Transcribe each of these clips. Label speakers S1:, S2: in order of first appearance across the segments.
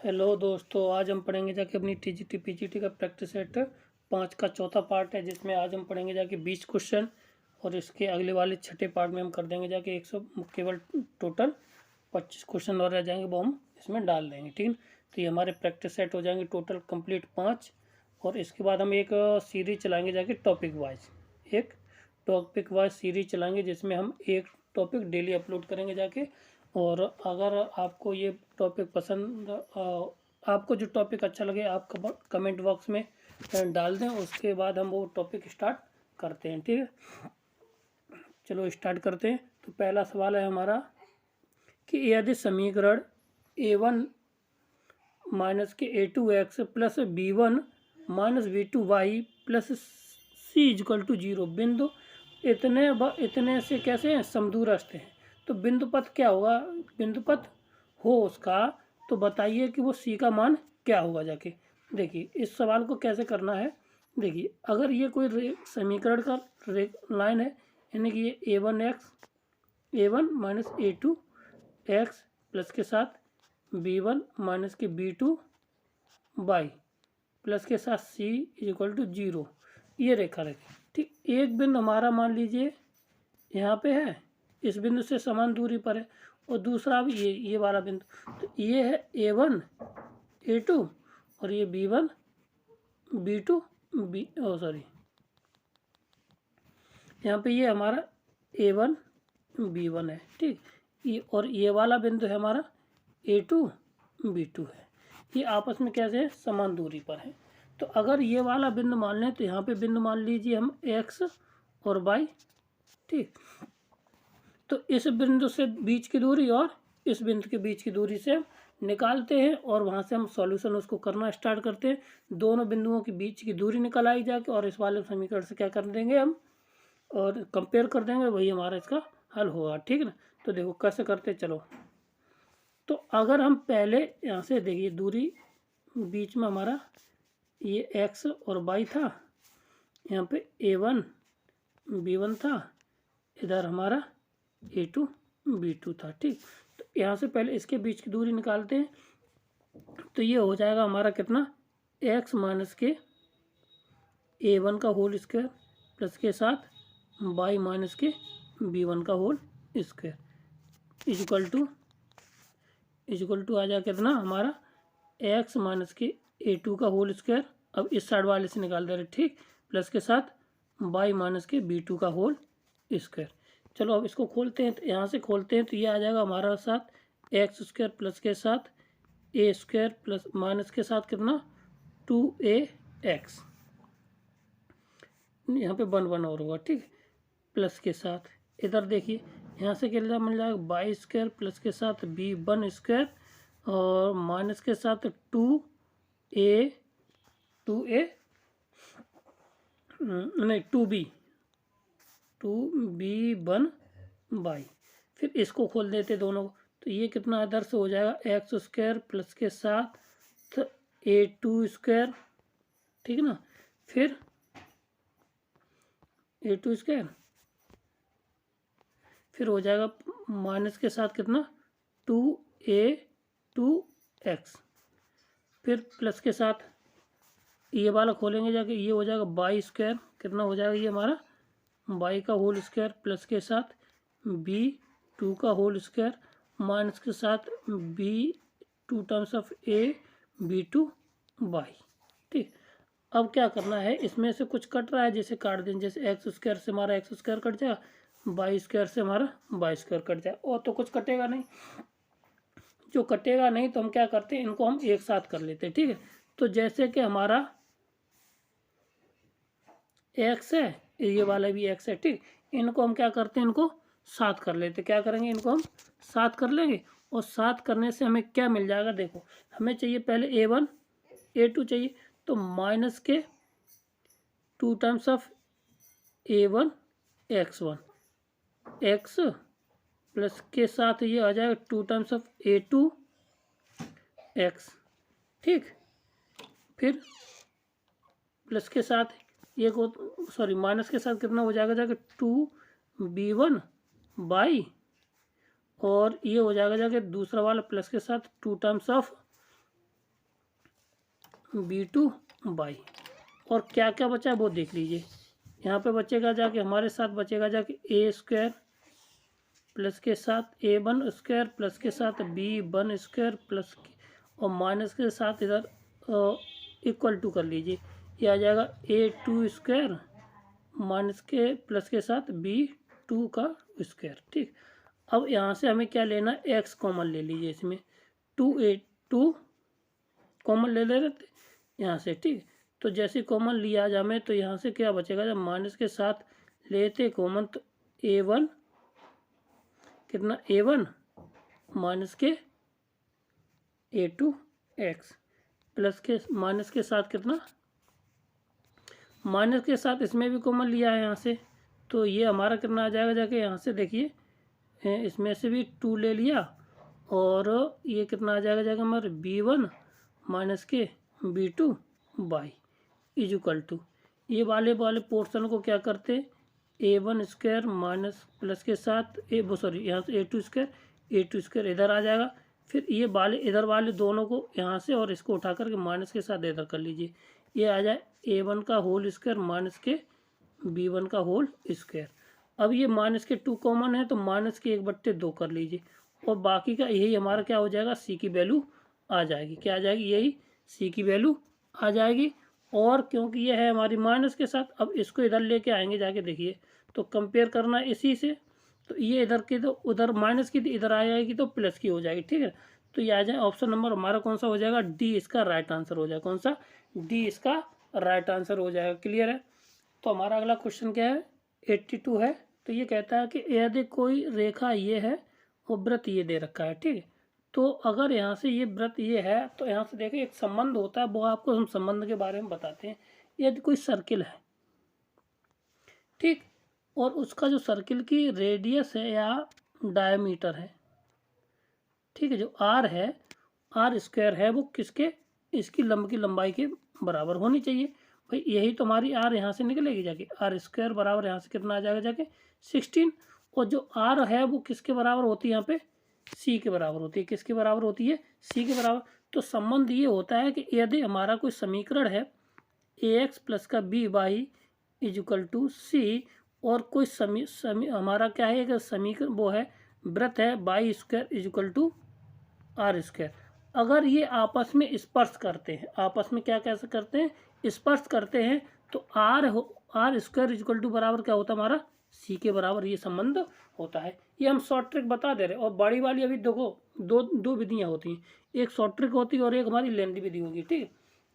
S1: Hello दोस्तों, आज हम पढ़ेंगे जाके अपनी टीजीटी पीजीटी का प्रैक्टिस सेट 5 का चौथा पार्ट है, जिसमें आज हम पढ़ेंगे जाके 20 क्वेश्चन। और इसके अगले वाले छठे पार्ट में हम कर देंगे जाके 100 केवल टोटल 25 क्वेश्चन और रह जाएंगे, वो हम इसमें डाल देंगे। ठीक है, तो ये हमारे प्रैक्टिस सेट हो जाएंगे टोटल कंप्लीट 5। और इसके बाद हम एक सीरीज चलाएंगे जाके टॉपिक वाइज सीरीज चलाएंगे, जिसमें हम एक टॉपिक डेली अपलोड करेंगे जाके। और अगर आपको ये टॉपिक पसंद आपको जो टॉपिक अच्छा लगे आप कमेंट बॉक्स में डाल दें, उसके बाद हम वो टॉपिक स्टार्ट करते हैं। ठीक है, चलो स्टार्ट करते हैं। तो पहला सवाल है हमारा कि यदि समीकरण a1 माइनस के a2x plus b1 minus b2y प्लस c इजकल टू 0 बिंदु इतने से कैसे हैं, समदूरस्थ हैं। तो बिंदुपथ क्या होगा, बिंदुपथ हो उसका, तो बताइए कि वो सी का मान क्या होगा जाके। देखिए इस सवाल को कैसे करना है। देखिए अगर ये कोई समीकरण का लाइन है, यानी कि ये a1 माइनस a2x प्लस के साथ b1 माइनस के b2y प्लस के साथ c इक्वल टू 0, ये रेखा रखी। ठीक, एक बिंदु हमारा मान लीजिए यहाँ पे है, इस बिंदु से समान दूरी पर है, और दूसरा भी ये वाला बिंदु। तो ये है a1 a2 और ये b1 b2 यहाँ पे ये हमारा a1 b1 है। ठीक, ये और ये वाला बिंदु है हमारा a2 b2 है। ये आपस में कैसे है, समान दूरी पर है। तो अगर ये वाला बिंदु मान लें तो यहाँ पे बिंदु मान लीजिए हम x और y। ठीक, तो इस बिंदु से बीच की दूरी और इस बिंदु के बीच की दूरी से हम निकालते हैं, और वहाँ से हम सॉल्यूशन उसको करना स्टार्ट करते हैं। दोनों बिंदुओं के बीच की दूरी निकल आई जाके, और इस वाले समीकरण से क्या कर देंगे हम, और कंपेयर कर देंगे, वही हमारा इसका हल होगा। ठीक है ना, तो देखो कैसे करते, चलो। तो अगर हम पहले यहाँ से देखिए, दूरी बीच में हमारा ये x और y था, यहाँ पे a1 b1 था, इधर हमारा a2 b2 था। ठीक, तो यहाँ से पहले इसके बीच की दूरी निकालते हैं। तो ये हो जाएगा हमारा कितना, x माइनस के a1 का होल स्क्वायर प्लस के साथ y माइनस के b1 का होल स्क्वायर इक्वल टू आ जाएगा कितना हमारा x माइनस के a2 का होल स्क्वायर, अब इस साइड वाले से निकाल दे रहे। ठीक, प्लस के साथ y माइनस के b2 का होल स्क्वायर। चलो अब इसको खोलते हैं, तो यहाँ से खोलते हैं तो ये आ जाएगा हमारा साथ एक्स स्क्वायर प्लस के साथ ए स्क्वायर प्लस माइनस के साथ कितना 2ax, यहाँ पे 1 और होगा। ठीक, प्लस के साथ इधर देखिए यहाँ से क्या मिल जाएगा वाई स्क्वायर प्लस के साथ b1 स्क्वायर और माइनस के साथ 2a नहीं 2b1 बाई, फिर इसको खोल देते दोनों, तो ये कितना इधर से हो जाएगा एक्स स्क्वायर प्लस के साथ a2 स्क्वायर। ठीक है ना, फिर a2 स्क्वायर, फिर हो जाएगा माइनस के साथ कितना 2a2x, फिर प्लस के साथ ये वाला खोलेंगे जाके, ये हो जाएगा बाई स्क्वायर, कितना हो जाएगा ये हमारा बाई का होल स्क्वायर प्लस के साथ b2 का होल स्क्वायर माइनस के साथ b2 terms of a b2 by. ठीक, अब क्या करना है, इसमें से कुछ कट रहा है, जैसे काट दें, जैसे एक्स स्क्वायर से हमारा एक्स स्क्वायर कट जाएगा, बाई स्क्वायर से हमारा बाई स्क्वायर कट जाए, और तो कुछ कटेगा नहीं। जो कटेगा नहीं तो हम क्या करते हैं, इनको हम एक साथ कर लेते हैं। ठीक है, तो जैसे कि हमारा एक्स है, ये वाला भी एक्स है। ठीक, इनको हम क्या करते हैं, इनको साथ कर लेते, क्या करेंगे, इनको हम साथ कर लेंगे, और साथ करने से हमें क्या मिल जाएगा, देखो हमें चाहिए पहले a1 a2 चाहिए, तो माइनस के 2 times of a1 x1 x plus के साथ ये आ जाएगा 2 टाइम्स ऑफ a2 x। ठीक, फिर प्लस के साथ ये को सॉरी माइनस के साथ कितना हो जाएगा 2b1 बाई, और ये हो जाएगा दूसरा वाला प्लस के साथ 2 टाइम्स ऑफ B2 और क्या क्या बचा है वो देख लीजिए। यहाँ पे बचेगा जाके हमारे साथ बचेगा जाके A² प्लस के साथ A1² प्लस के साथ B1² प्लस और माइनस के साथ इधर इक्वल टू कर लीजिए। ये आ जाएगा A2² माइनस के प्लस के साथ B2 का स्क्वायर। ठीक, अब यहाँ से हमें क्या लेना है, x कॉमन ले लीजिए इसमें, 2A2 कॉमन ले रहे थे यहाँ से। ठीक, तो जैसे कॉमन लिया जाए तो यहाँ से क्या बचेगा, जब माइनस के साथ लेते कॉमन तो A1 कितना, A1 माइनस के A2x प्लस के माइनस के साथ कितना, माइनस के साथ इसमें भी कॉमन लिया है यहाँ से, तो ये हमारा कितना आ जाएगा जाके यहाँ से देखिए, इसमें से भी 2 ले लिया और ये कितना आ जाएगा हमारे B1 माइनस के B2 इज इक्वल टू, ये वाले पोर्शन को क्या करते, A1² माइनस प्लस के साथ यहाँ से A2² इधर आ जाएगा, फिर ये वाले इधर वाले दोनों को यहाँ से और इसको उठा करके माइनस के साथ इधर कर लीजिए, ये आ जाए A1 का होल स्क्वायर माइनस के B1 का होल स्क्वायर। अब ये माइनस के 2 कॉमन है तो माइनस के 1/2 कर लीजिए और बाकी का यही हमारा क्या हो जाएगा, C की वैल्यू आ जाएगी। क्या आ जाएगी, यही C की वैल्यू आ जाएगी। और क्योंकि ये है हमारी माइनस के साथ, अब इसको इधर लेके आएंगे जाके देखिए, तो कंपेयर करना है इसी से, तो ये इधर की तो उधर माइनस की इधर आ जाएगी तो प्लस की हो जाएगी। ठीक है, तो ये आ जाए ऑप्शन नंबर हमारा कौन सा हो जाएगा, डी इसका राइट आंसर हो जाएगा। कौन सा, डी इसका राइट आंसर हो जाएगा। क्लियर है। तो हमारा अगला क्वेश्चन क्या है, 82 है। तो ये कहता है कि यदि कोई रेखा ये है और वृत्त ये दे रखा है। ठीक है, तो अगर यहाँ से ये वृत्त ये है तो यहाँ से देखिए एक संबंध होता है, वो आपको हम संबंध के बारे में बताते हैं। यदि कोई सर्किल है, ठीक, और उसका जो सर्किल की रेडियस है या डायमीटर है, ठीक है, जो आर है, R² है, वो किसके, इसकी की लंबाई के बराबर होनी चाहिए। भाई यही तो हमारी आर यहाँ से निकलेगी जाके, R² बराबर यहाँ से कितना आ जाएगा जाके 16, और जो आर है वो किसके बराबर होती है, यहाँ पे C के बराबर होती है। किसके बराबर होती है, C के बराबर। तो संबंध ये होता है कि यदि हमारा कोई समीकरण है AX प्लस का BY is equal to C, और कोई हमारा क्या है, कि समीकरण वो है वृत्त है Y² is equal to R², अगर ये आपस में स्पर्श करते हैं, आपस में क्या कैसे करते हैं, स्पर्श करते हैं, तो R² इज इक्वल टू बराबर क्या होता है हमारा, C के बराबर ये संबंध होता है। ये हम शॉर्ट ट्रिक बता दे रहे हैं। और बड़ी वाली अभी देखो दो विधियाँ होती हैं, एक शॉर्ट ट्रिक होती है और एक हमारी लेंदी विधि होगी। ठीक है,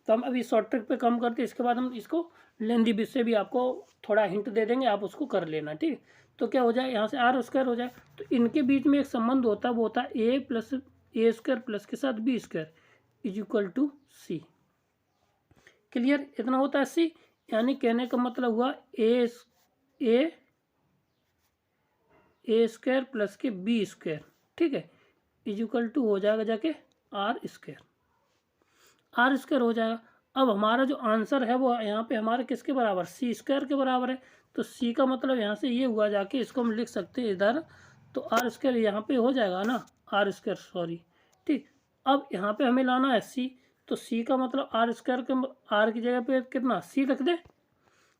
S1: तो हम अभी शॉर्ट ट्रिक पे कम करते हैं, इसके बाद हम इसको लेंदी विधि से भी आपको थोड़ा हिंट दे देंगे, आप उसको कर लेना। ठीक है, तो क्या हो जाए, यहाँ से R² हो जाए, तो इनके बीच में एक संबंध होता है, वो होता है A² प्लस के साथ B² is equal to C। Clear, इतना होता है C, यानी कहने का मतलब हुआ A² प्लस के B², ठीक है, इज इक्वल टू हो जाएगा जाके R² हो जाएगा। अब हमारा जो आंसर है वो यहाँ पे हमारे किसके बराबर, C² के बराबर है। तो C का मतलब यहाँ से ये हुआ जाके, इसको हम लिख सकते हैं इधर, तो R² यहाँ पे हो जाएगा ना, R², सॉरी। ठीक, अब यहाँ पे हमें लाना है C, तो C का मतलब R² के R की जगह पे कितना C रख दे,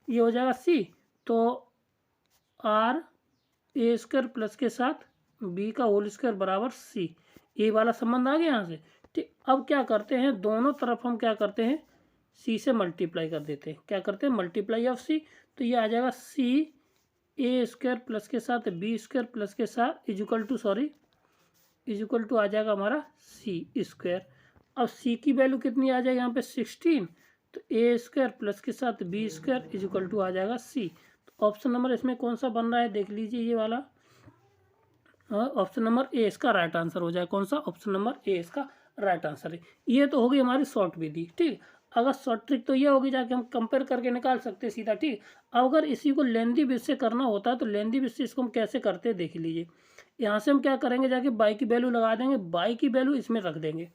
S1: ये हो जाएगा C, तो A² प्लस के साथ B का होल स्क्वायर बराबर C, ये वाला संबंध आ गया यहाँ से। ठीक, अब क्या करते हैं, दोनों तरफ हम क्या करते हैं, C से मल्टीप्लाई कर देते हैं। क्या करते हैं, मल्टीप्लाई ऑफ C, तो ये आ जाएगा C A² प्लस के साथ B² प्लस के साथ इज इक्वल टू आ जाएगा हमारा C²। अब C की वैल्यू कितनी आ जाएगी यहाँ पे 16, तो A² प्लस के साथ B² इज इक्वल टू आ जाएगा C। तो ऑप्शन नंबर इसमें कौन सा बन रहा है, देख लीजिए, ये वाला ऑप्शन नंबर ए इसका राइट आंसर हो जाए। कौन सा, ऑप्शन नंबर ए इसका राइट आंसर है। ये तो होगी हमारी शॉर्ट विधि। ठीक, अगर शॉर्ट ट्रिक तो ये होगी जाके हम कंपेयर करके निकाल सकते हैं सीधा। ठीक, अगर इसी को लेंदी विधि से करना होता है तो लेंदी विधि से इसको हम कैसे करते हैं देख लीजिए। यहाँ से हम क्या करेंगे, जाके बाई की वैल्यू लगा देंगे, बाई की वैल्यू इसमें रख देंगे,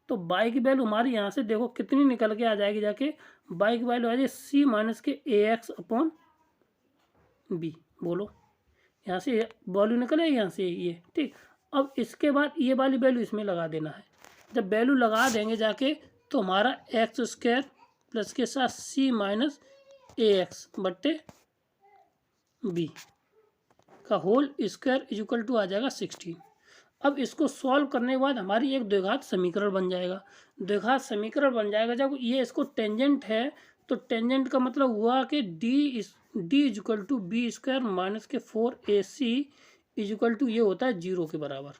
S1: तो बाई की वैल्यू हमारी यहाँ से देखो कितनी निकल के आ जाएगी, जाके बाई की वैल्यू आ जाएगी C माइनस के AX अपॉन B। बोलो, यहाँ से वैल्यू निकले यहाँ से ये। ठीक, अब इसके बाद ये वाली वैल्यू इसमें लगा देना है। जब वैल्यू लगा देंगे जाके तो हमारा एक्स स्क्वायर प्लस के साथ सी माइनस ए एक्स बट्टे बी का whole square is equal to आ जाएगा 16। अब इसको सॉल्व करने के बाद हमारी एक द्विघात समीकरण बन जाएगा। द्विघात समीकरण बन जाएगा जब ये इसको टेंजेंट है, तो टेंजेंट का मतलब हुआ कि D is equal to B square minus के 4ac इज इक्वल टू ये होता है 0 के बराबर।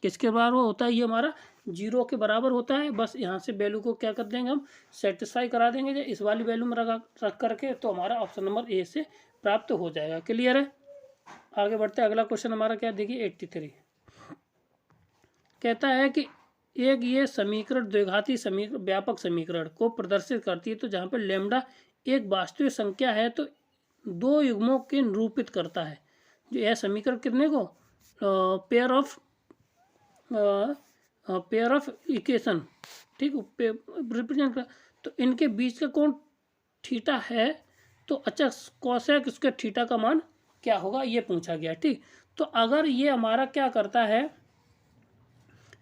S1: किसके बराबर होता है? ये हमारा 0 के बराबर होता है। बस यहाँ से वैल्यू को क्या कर देंगे, हम सेटिस्फाई करा देंगे इस वाली वैल्यू में रख करके, तो हमारा ऑप्शन नंबर ए से प्राप्त हो जाएगा। क्लियर है? आगे बढ़ते हैं। अगला क्वेश्चन हमारा क्या देखिए 83 कहता है कि एक ये समीकरण द्विघाती समीकरण व्यापक समीकरण को प्रदर्शित करती है, तो जहाँ पे लैम्डा एक वास्तविक संख्या है तो दो युग्मों के निरूपित करता है। जो यह समीकरण कितने को पेयर ऑफ इक्वेशन, ठीक, रिप्रेजेंट कर, तो इनके बीच का कोण थीटा है। तो अच्छा कोसेक इसके थीटा का मान क्या होगा ये पूछा गया। ठीक, तो अगर ये हमारा क्या करता है,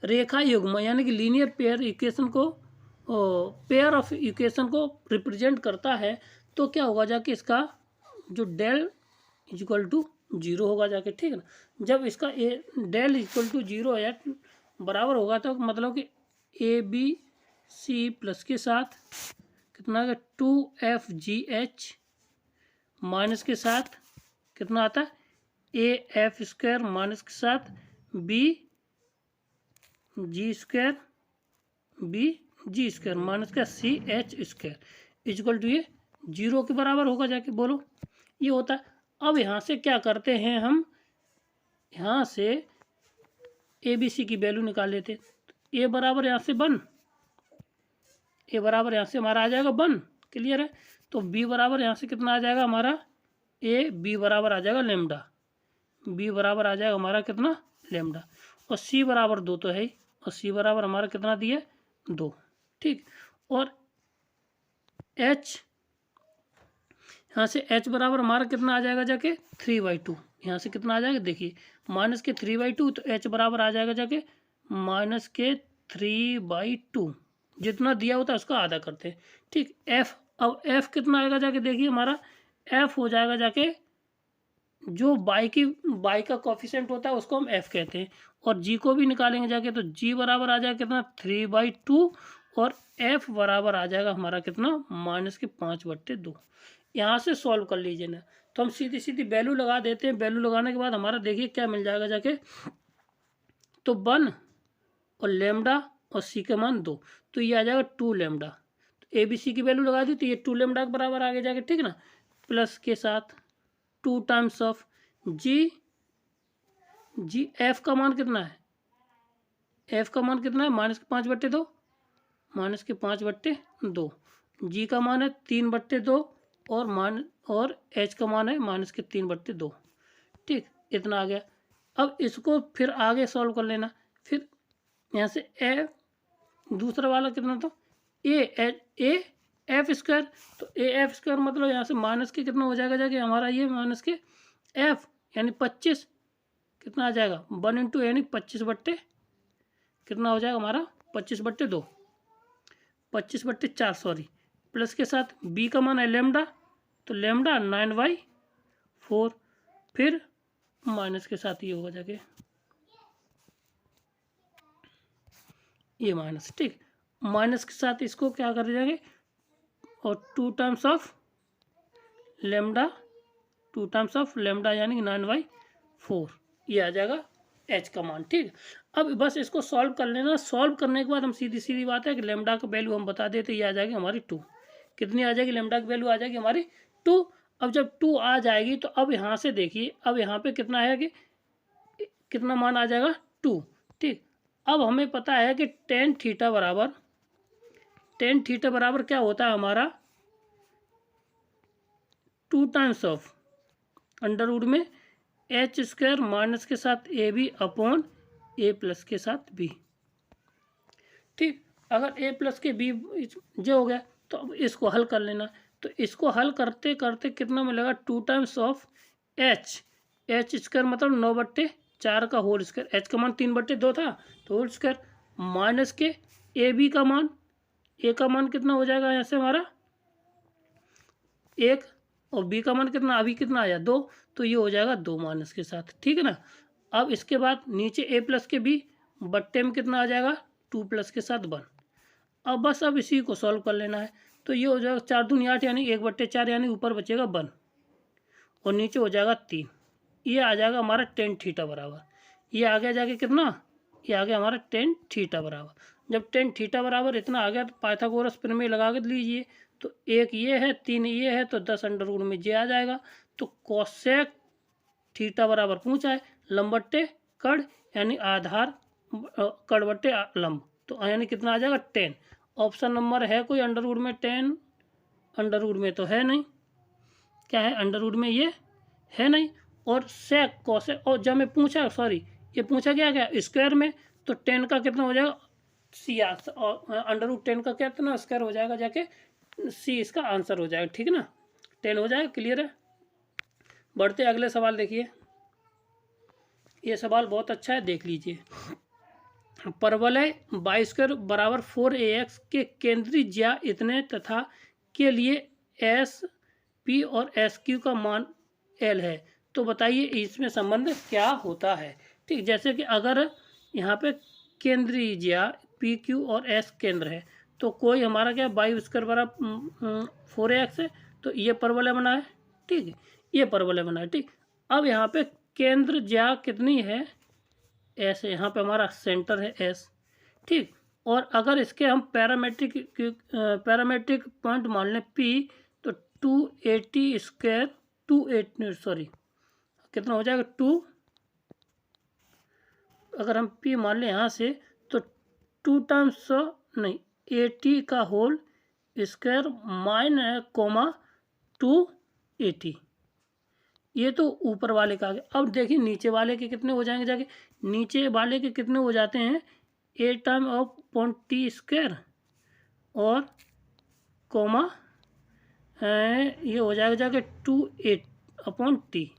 S1: रेखा युग्म यानी कि लीनियर पेयर इक्वेशन को पेयर ऑफ इक्वेशन को रिप्रेजेंट करता है, तो क्या होगा जाके इसका जो डेल इज इक्वल टू 0 होगा जाके। ठीक है ना? जब इसका डेल इक्वल टू 0 या बराबर होगा तो मतलब कि ABC प्लस के साथ कितना है 2FGH माइनस के साथ कितना आता है AF स्क्वायर माइनस के साथ BG square BG square minus का CH स्क्वायर इक्वल टू ये 0 के बराबर होगा जाके। बोलो ये होता है। अब यहाँ से क्या करते हैं, हम यहाँ से ABC की वैल्यू निकाल लेते। ए बराबर यहाँ से 1, ए बराबर यहाँ से हमारा आ जाएगा 1। क्लियर है? तो बी बराबर यहाँ से कितना आ जाएगा हमारा बी बराबर आ जाएगा लैम्डा, बी बराबर आ जाएगा हमारा कितना लैम्डा, और सी बराबर 2 तो है ही, और सी बराबर हमारा कितना दिया 2। ठीक, और एच यहाँ से एच बराबर हमारा कितना आ जाएगा जाके 3/2। यहाँ से कितना आ जाएगा देखिए माइनस के 3/2, तो एच बराबर आ जाएगा जाके माइनस के 3/2। जितना दिया होता है उसका आधा करते हैं। ठीक, एफ, अब एफ कितना आएगा जाके देखिए हमारा एफ हो जाएगा जाके जो बाई का कोफिशिएंट होता है उसको हम एफ कहते हैं, और जी को भी निकालेंगे जाके तो जी बराबर आ जाएगा कितना 3/2, और एफ बराबर आ जाएगा हमारा कितना माइनस के 5/2। यहाँ से सॉल्व कर लीजिए ना, तो हम सीधी सीधी वैल्यू लगा देते हैं। वैल्यू लगाने के बाद हमारा देखिए क्या मिल जाएगा जाके, तो 1 और लैम्डा और सी का मान 2, तो ये आ जाएगा 2 लैम्डा। तो ए बी सी की वैल्यू लगा दी तो ये 2 लैम्डा के बराबर आगे जाके। ठीक ना? प्लस के साथ 2 टाइम्स ऑफ जी एफ का मान कितना है, एफ का मान कितना है माइनस के 5/2, माइनस के 5/2। जी का मान है 3/2 और एच का मान है माइनस के 3/2। ठीक, इतना आ गया। अब इसको फिर आगे सॉल्व कर लेना। फिर यहाँ से ए दूसरा वाला कितना था ए एफ स्क्वायर, तो ए एफ स्क्वायर मतलब यहाँ से माइनस के कितना हो जाएगा जाके हमारा ये माइनस के एफ यानी 25 कितना आ जाएगा 1 इंटू यानी 25 कितना हो जाएगा हमारा 25/2 25/4 सॉरी, प्लस के साथ बी का मान है लैम्डा, तो लैम्डा 9/4, फिर माइनस के साथ ये होगा जाके ये माइनस। ठीक, माइनस के साथ इसको क्या कर जाएंगे, और 2 टाइम्स ऑफ लैम्डा यानी कि 9/4 ये आ जाएगा एच का मान। ठीक, अब बस इसको सॉल्व कर लेना। सॉल्व करने के बाद हम सीधी सीधी बात है कि लैम्डा का वैल्यू हम बता देते, ये आ जाएगी हमारी 2। कितनी आ जाएगी लैम्डा की वैल्यू आ जाएगी हमारी 2। अब जब 2 आ जाएगी तो अब यहाँ से देखिए, अब यहाँ पे कितना है कि कितना मान आ जाएगा 2। ठीक, अब हमें पता है कि टेन थीटा बराबर क्या होता है हमारा 2 टाइम्स ऑफ अंडर रूट में एच स्क्वायर माइनस के साथ A B upon A plus के साथ बी। ठीक, अगर ए प्लस के बी जो हो गया तो अब इसको हल कर लेना। तो इसको हल करते करते कितना मिलेगा 2 टाइम्स ऑफ एच स्क्वायर मतलब 9/4 का होल स्क्वायर, एच का मान 3/2 था तो होल स्क्वायर, माइनस के ए बी का मान ए का मान कितना हो जाएगा यहाँ से हमारा 1, और बी का मान कितना अभी कितना आया 2, तो ये हो जाएगा 2 मान इसके साथ, ठीक है ना। अब इसके बाद नीचे ए प्लस के बी बट्टे में कितना आ जाएगा 2 प्लस के साथ 1। अब बस अब इसी को सॉल्व कर लेना है, तो ये हो जाएगा 4 दूनी 8 यानी 1/4 यानी ऊपर बचेगा 1 और नीचे हो जाएगा 3। ये आ जाएगा हमारा टेन थीटा बराबर, ये आ गया जाके कितना, ये आ गया हमारा टेन थीटा बराबर। जब टेन थीटा बराबर इतना आ गया तो पाइथागोरस प्रमेय लगा के लीजिए, तो 1 ये है 3 ये है तो 10 अंडर रूट में जे आ जाएगा। तो कोसेक थीटा बराबर पूछा है लंब बट्टे कड़ यानी आधार कड़ बट्टे लंब, तो यानी कितना आ जाएगा 10। ऑप्शन नंबर है कोई अंडर रूट में 10, अंडर रूट में तो है नहीं, क्या है अंडर रूट में ये है नहीं। और सेक कोसेक, और जब मैं पूछा सॉरी ये पूछा क्या स्क्वायर में, तो 10 का कितना हो जाएगा सी और अंडर रूट 10 का कितना स्क्वायर हो जाएगा जाके सी इसका आंसर हो जाएगा, ठीक है ना। 10 हो जाएगा, क्लियर है। बढ़ते अगले सवाल देखिए, ये सवाल बहुत अच्छा है, देख लीजिए। परवलय बाई स्क्वायर बराबर 4ax के केंद्रीय ज्या इतने तथा के लिए एस पी और एस क्यू का मान एल है, तो बताइए इसमें संबंध क्या होता है। ठीक, जैसे कि अगर यहाँ पे केंद्रीय ज्या पी क्यू और एस केंद्र है, तो कोई हमारा क्या बाई स्क्वायर बराबर 4ax है, तो ये परवलय बना है, ठीक है, ये परवलय बना है, ठीक। अब यहाँ पे केंद्र ज्या कितनी है एस है, यहाँ पे हमारा सेंटर है एस, ठीक। और अगर इसके हम पैरामेट्रिक पॉइंट मान लें पी, तो 280 स्क्वायर 280 सॉरी कितना हो जाएगा 2, अगर हम पी मान लें यहाँ से तो 2 टाइम्स नहीं 80 का होल स्क्वायर माइनस कोमा 280, ये तो ऊपर वाले का आ गया। अब देखिए नीचे वाले के कितने हो जाएंगे जाके, नीचे वाले के कितने हो जाते हैं 8 time of point T square और कोमा ये हो जाएगा जाके 2/8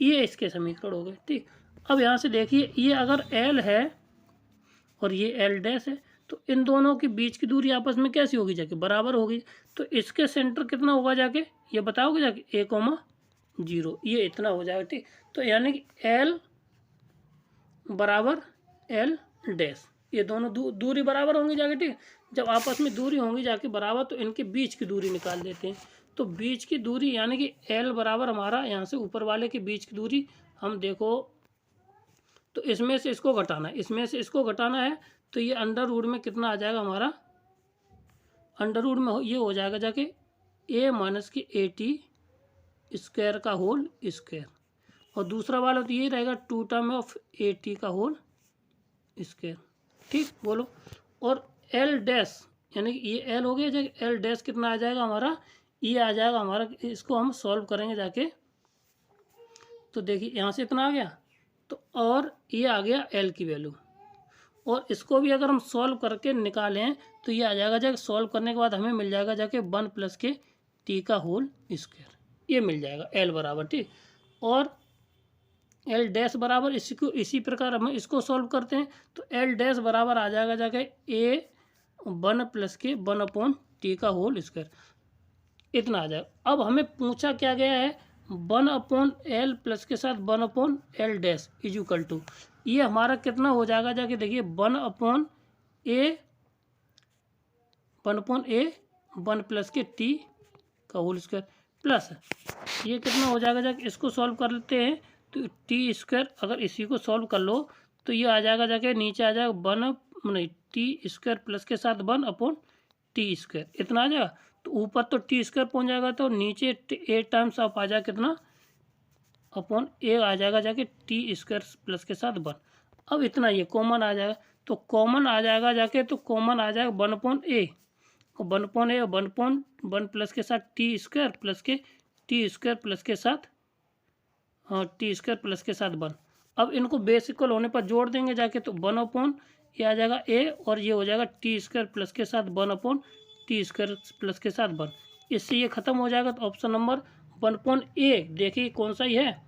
S1: ये इसके समीकरण हो गए, ठीक। अब यहाँ से देखिए ये अगर एल है और ये एल डैश है, तो इन दोनों के बीच की दूरी आपस में कैसी होगी जाके बराबर होगी, तो इसके सेंटर कितना होगा जाके ये बताओगे जाके 1,0, ये इतना हो जाएगा, ठीक। तो यानी कि एल बराबर एल डैश, ये दोनों दूरी बराबर होंगी जाके, ठीक। जब आपस में दूरी होंगी जाके बराबर, तो इनके बीच की दूरी निकाल देते हैं, तो बीच की दूरी यानी कि एल बराबर हमारा यहाँ से ऊपर वाले के बीच की दूरी हम देखो, तो इसमें से इसको घटाना है, इसमें से इसको घटाना है, तो ये अंडर रूट में कितना आ जाएगा हमारा, अंडर रूट में ये हो जाएगा जाके a माइनस की 80 स्क्वायर का होल स्क्वायर, और दूसरा वाला तो ये रहेगा 2 टाइम ऑफ 80 का होल स्क्वायर, ठीक बोलो। और एल डैश यानी कि ये एल हो गया जाके, एल डैश कितना आ जाएगा हमारा, ये आ जाएगा हमारा, इसको हम सॉल्व करेंगे जाके, तो देखिए यहाँ से इतना आ गया, तो और ये आ गया एल की वैल्यू, और इसको भी अगर हम सॉल्व करके निकालें तो ये आ जाएगा जाके, सॉल्व करने के बाद हमें मिल जाएगा जाके 1 प्लस के टी का होल स्क्वायर, ये मिल जाएगा एल बराबर, ठीक। और एल डैश बराबर इसी प्रकार हम इसको सॉल्व करते हैं, तो एल डैश बराबर आ जाएगा जाके ए 1 प्लस के 1/टी का होल स्क्वायर, इतना आ जाएगा। अब हमें पूछा क्या गया है 1/L प्लस के साथ 1/L डैश इक्वल टू, ये हमारा कितना हो जाएगा जाके देखिए 1/A 1 प्लस के टी का होल स्क्वायर प्लस ये कितना हो जाएगा जाके, इसको सॉल्व कर लेते हैं, तो टी स्क्वायर अगर इसी को सॉल्व कर लो तो ये आ जाएगा जाके नीचे आ जाएगा 1 नहीं टी स्क्वायर प्लस के साथ 1/टी स्क्वायर, इतना आ जाएगा। तो ऊपर तो टी स्क्वायर पहुँच जाएगा, तो नीचे 8 टाइम्स आप आ जाए कितना अपॉन ए आ जाएगा जाके टी स्क्वायर प्लस के साथ 1। अब इतना ये कॉमन आ जाएगा, तो कॉमन आ जाएगा जाके, तो कॉमन आ जाएगा 1/A और 1/A और 1/1 प्लस के साथ टी स्क्वायर प्लस के टी स्क्वायर प्लस के साथ टी स्क्वायर प्लस के साथ 1। अब इनको बेस इक्वल होने पर जोड़ देंगे जाके, तो 1/, ये आ जाएगा ए और ये हो जाएगा टी स्क्वायर प्लस के साथ 1/टी स्क्वायर प्लस के साथ 1, इससे ये खत्म हो जाएगा। तो ऑप्शन नंबर 1/A देखिए कौन सा ही है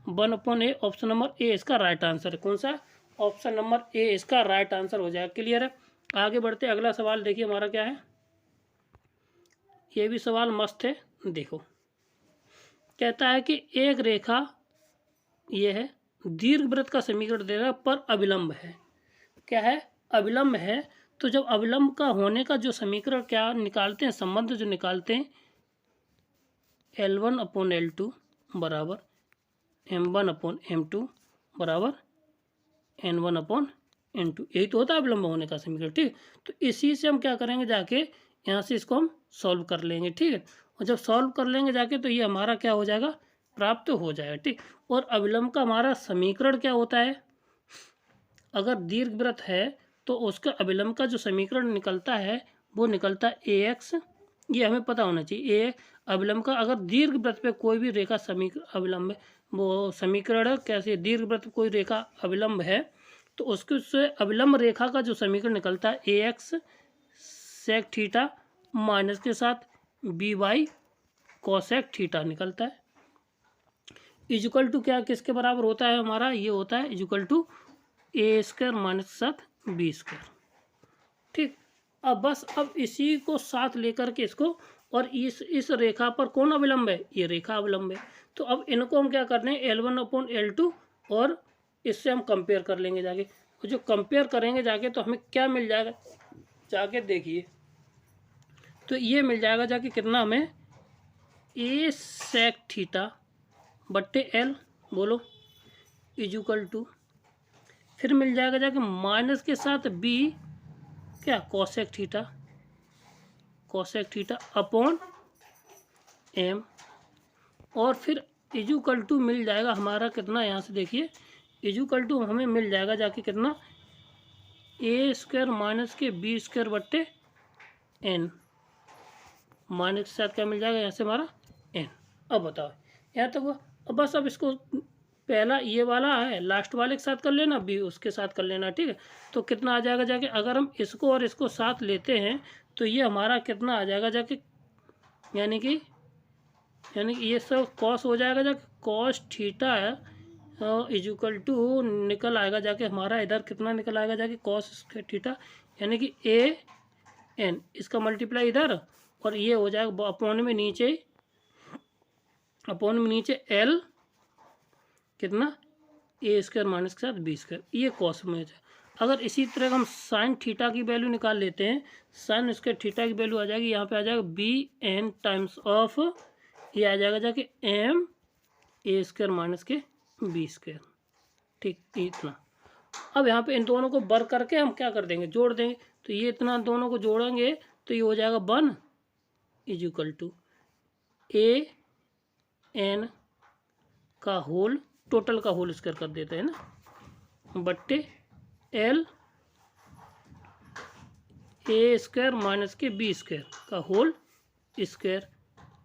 S1: 1/A, ऑप्शन नंबर ए इसका राइट आंसर है। कौन सा, ऑप्शन नंबर ए इसका राइट आंसर हो जाएगा, क्लियर है। आगे बढ़ते अगला सवाल देखिए हमारा क्या है, ये भी सवाल मस्त है। देखो कहता है कि एक रेखा ये है, दीर्घवृत्त का समीकरण दे रहा है पर अविलंब है। क्या है? अविलंब है। तो जब अविलंब का होने का जो समीकरण क्या निकालते हैं, संबंध जो निकालते हैं, L1/L2 बराबर M1/M2 बराबर N1/N2, यही तो होता है अविलंब होने का समीकरण। ठीक, तो इसी से हम क्या करेंगे, जाके यहाँ से इसको हम सॉल्व कर लेंगे। ठीक है, और जब सॉल्व कर लेंगे जाके तो ये हमारा क्या हो जाएगा, प्राप्त हो जाएगा। ठीक, और अविलंब का हमारा समीकरण क्या होता है, अगर दीर्घवृत्त है तो उसका अविलंब का जो समीकरण निकलता है वो निकलता है AX। ये हमें पता होना चाहिए। अविलंब का अगर दीर्घवृत्त पे कोई भी रेखा समीकरण अविलंब है, वो समीकरण कैसे, दीर्घवृत्त कोई रेखा अविलंब है तो उसके से अविलंब रेखा का जो समीकरण निकलता है AX सेक थीटा माइनस के साथ BY कोसेक थीटा निकलता है। इजुकल टू क्या किसके बराबर होता है हमारा, ये होता है इजुकल टू A² माइनस के साथ B²। ठीक, अब बस अब इसी को साथ लेकर के इसको, और इस रेखा पर कौन अविलंब है, ये रेखा अविलंब है। तो अब इनको हम क्या करते हैं, L1/L2, और इससे हम कंपेयर कर लेंगे जाके। और जो कंपेयर करेंगे जाके तो हमें क्या मिल जाएगा, जाके देखिए तो ये मिल जाएगा जाके कितना हमें, A सेक थीटा बट्टे L, बोलो इजुकल टू, फिर मिल जाएगा जाके माइनस के साथ B क्या कोसेक थीटा अपॉन M, और फिर इजुकल टू मिल जाएगा हमारा कितना, यहाँ से देखिए इजुकल टू हमें मिल जाएगा जाके कितना, A² माइनस के B² बट्टे N, माइनस के साथ क्या मिल जाएगा यहाँ से हमारा N। अब बताओ यहाँ तक हुआ। अब बस अब इसको पहला ये वाला है, लास्ट वाले के साथ कर लेना, B उसके साथ कर लेना। ठीक है, तो कितना आ जाएगा जाके, अगर हम इसको और इसको साथ लेते हैं तो ये हमारा कितना आ जाएगा जाके, यानी कि ये सब कॉस हो जाएगा जाके, कॉस थीटा इजुकल टू निकल आएगा जाके हमारा, इधर कितना निकल आएगा जाके कॉस थीटा, यानी कि AN, इसका मल्टीप्लाई इधर, और ये हो जाएगा अपॉन में नीचे L कितना, A² माइनस के साथ B², ये कॉस में है। अगर इसी तरह हम साइन थीटा की वैल्यू निकाल लेते हैं, साइन उसके थीटा की वैल्यू आ जाएगी, यहाँ पे आ जाएगा BN टाइम्स ऑफ, ये आ जाएगा जाके M A² माइनस के B²। ठीक, इतना। अब यहाँ पे इन दोनों को बर करके हम क्या कर देंगे, जोड़ देंगे। तो ये इतना दोनों को जोड़ेंगे तो ये हो जाएगा 1 इजुकल टू AN का होल, टोटल का होल स्क्वायर कर देते हैं ना, बट्टे L A² माइनस के B² का होल स्क्वायर,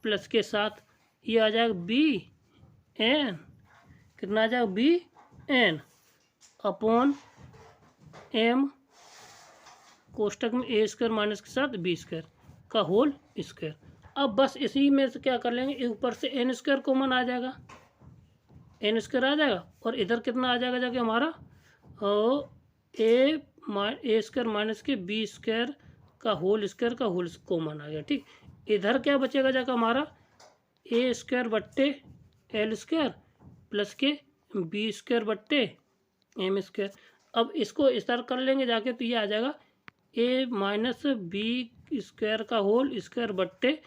S1: प्लस के साथ ये आ जाएगा BN, कितना आ जाएगा BN अपॉन M कोष्टक में A² माइनस के साथ B² का होल स्क्वायर। अब बस इसी में से क्या कर लेंगे, ऊपर से N² कॉमन आ जाएगा, N² आ जाएगा, और इधर कितना आ जाएगा जाके हमारा A² माइनस के B² का होल स्क्वायर का होल कॉमन आ गया। ठीक, इधर क्या बचेगा जाकर हमारा A² बट्टे L² प्लस के B² बट्टे M²। अब इसको इस तरह कर लेंगे जाके तो ये आ जाएगा A माइनस B² का होल स्क्वायर बट्टे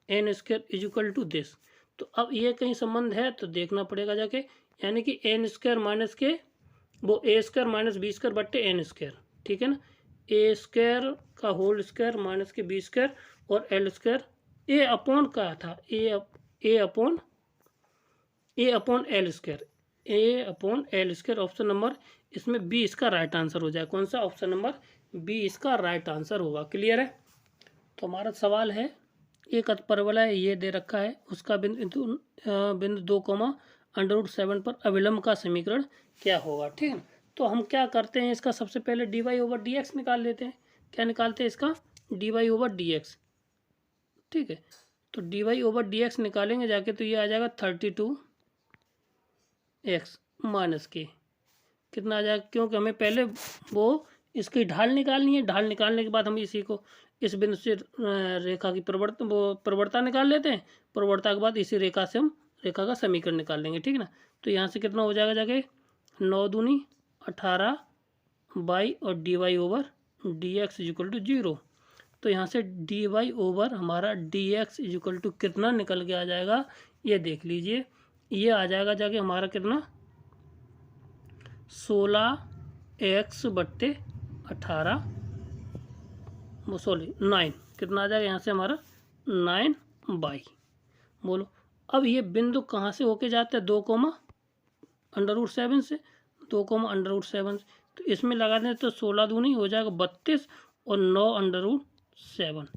S1: N² इजुकल टू दिस। तो अब ये कहीं संबंध है तो देखना पड़ेगा जाके, यानी कि N² माइनस के वो A² माइनस B² बट्टे N²। ठीक है ना, A² का होल स्क्वायर माइनस के B² और L², A अपॉन का था A upon L², option number इसमें B इसका राइट आंसर हो जाए। कौन सा, ऑप्शन नंबर B इसका राइट आंसर होगा। क्लियर है। तो हमारा सवाल है, एक अतपरवलय है, ये दे रखा है, उसका बिंदु 2 √7 पर अविलंब का समीकरण क्या होगा। ठीक है, तो हम क्या करते हैं, इसका सबसे पहले dy/dx निकाल लेते हैं। क्या निकालते हैं इसका, dy/dx। ठीक है, तो dy/dx निकालेंगे जाके तो ये आ जाएगा 32x माइनस के, कितना आ जाएगा, क्योंकि हमें पहले वो इसकी ढाल निकालनी है, ढाल निकालने के बाद हम इसी को इस बिंदु से रेखा की प्रवणता निकाल लेते हैं। प्रवणता के बाद इसी रेखा से हम रेखा का समीकरण निकाल लेंगे, ठीक ना। तो यहाँ से कितना हो जाएगा जाके 9 दूनी 18 बाई और D Y over D X equal to 0। तो यहाँ से डी वाई ओवर हमारा डी एक्स इजिकल टू कितना निकल के आ जाएगा, ये देख लीजिए। ये आ जाएगा जाके हमारा कितना 16x/18 सॉरी 9 कितना आ जाएगा यहाँ से हमारा 9 बाई। बोलो अब ये बिंदु कहाँ से होके जाता है 2, √7 से 2, √7 से। तो इसमें लगा दें तो 16 दूनी हो जाएगा 32 और 9 √7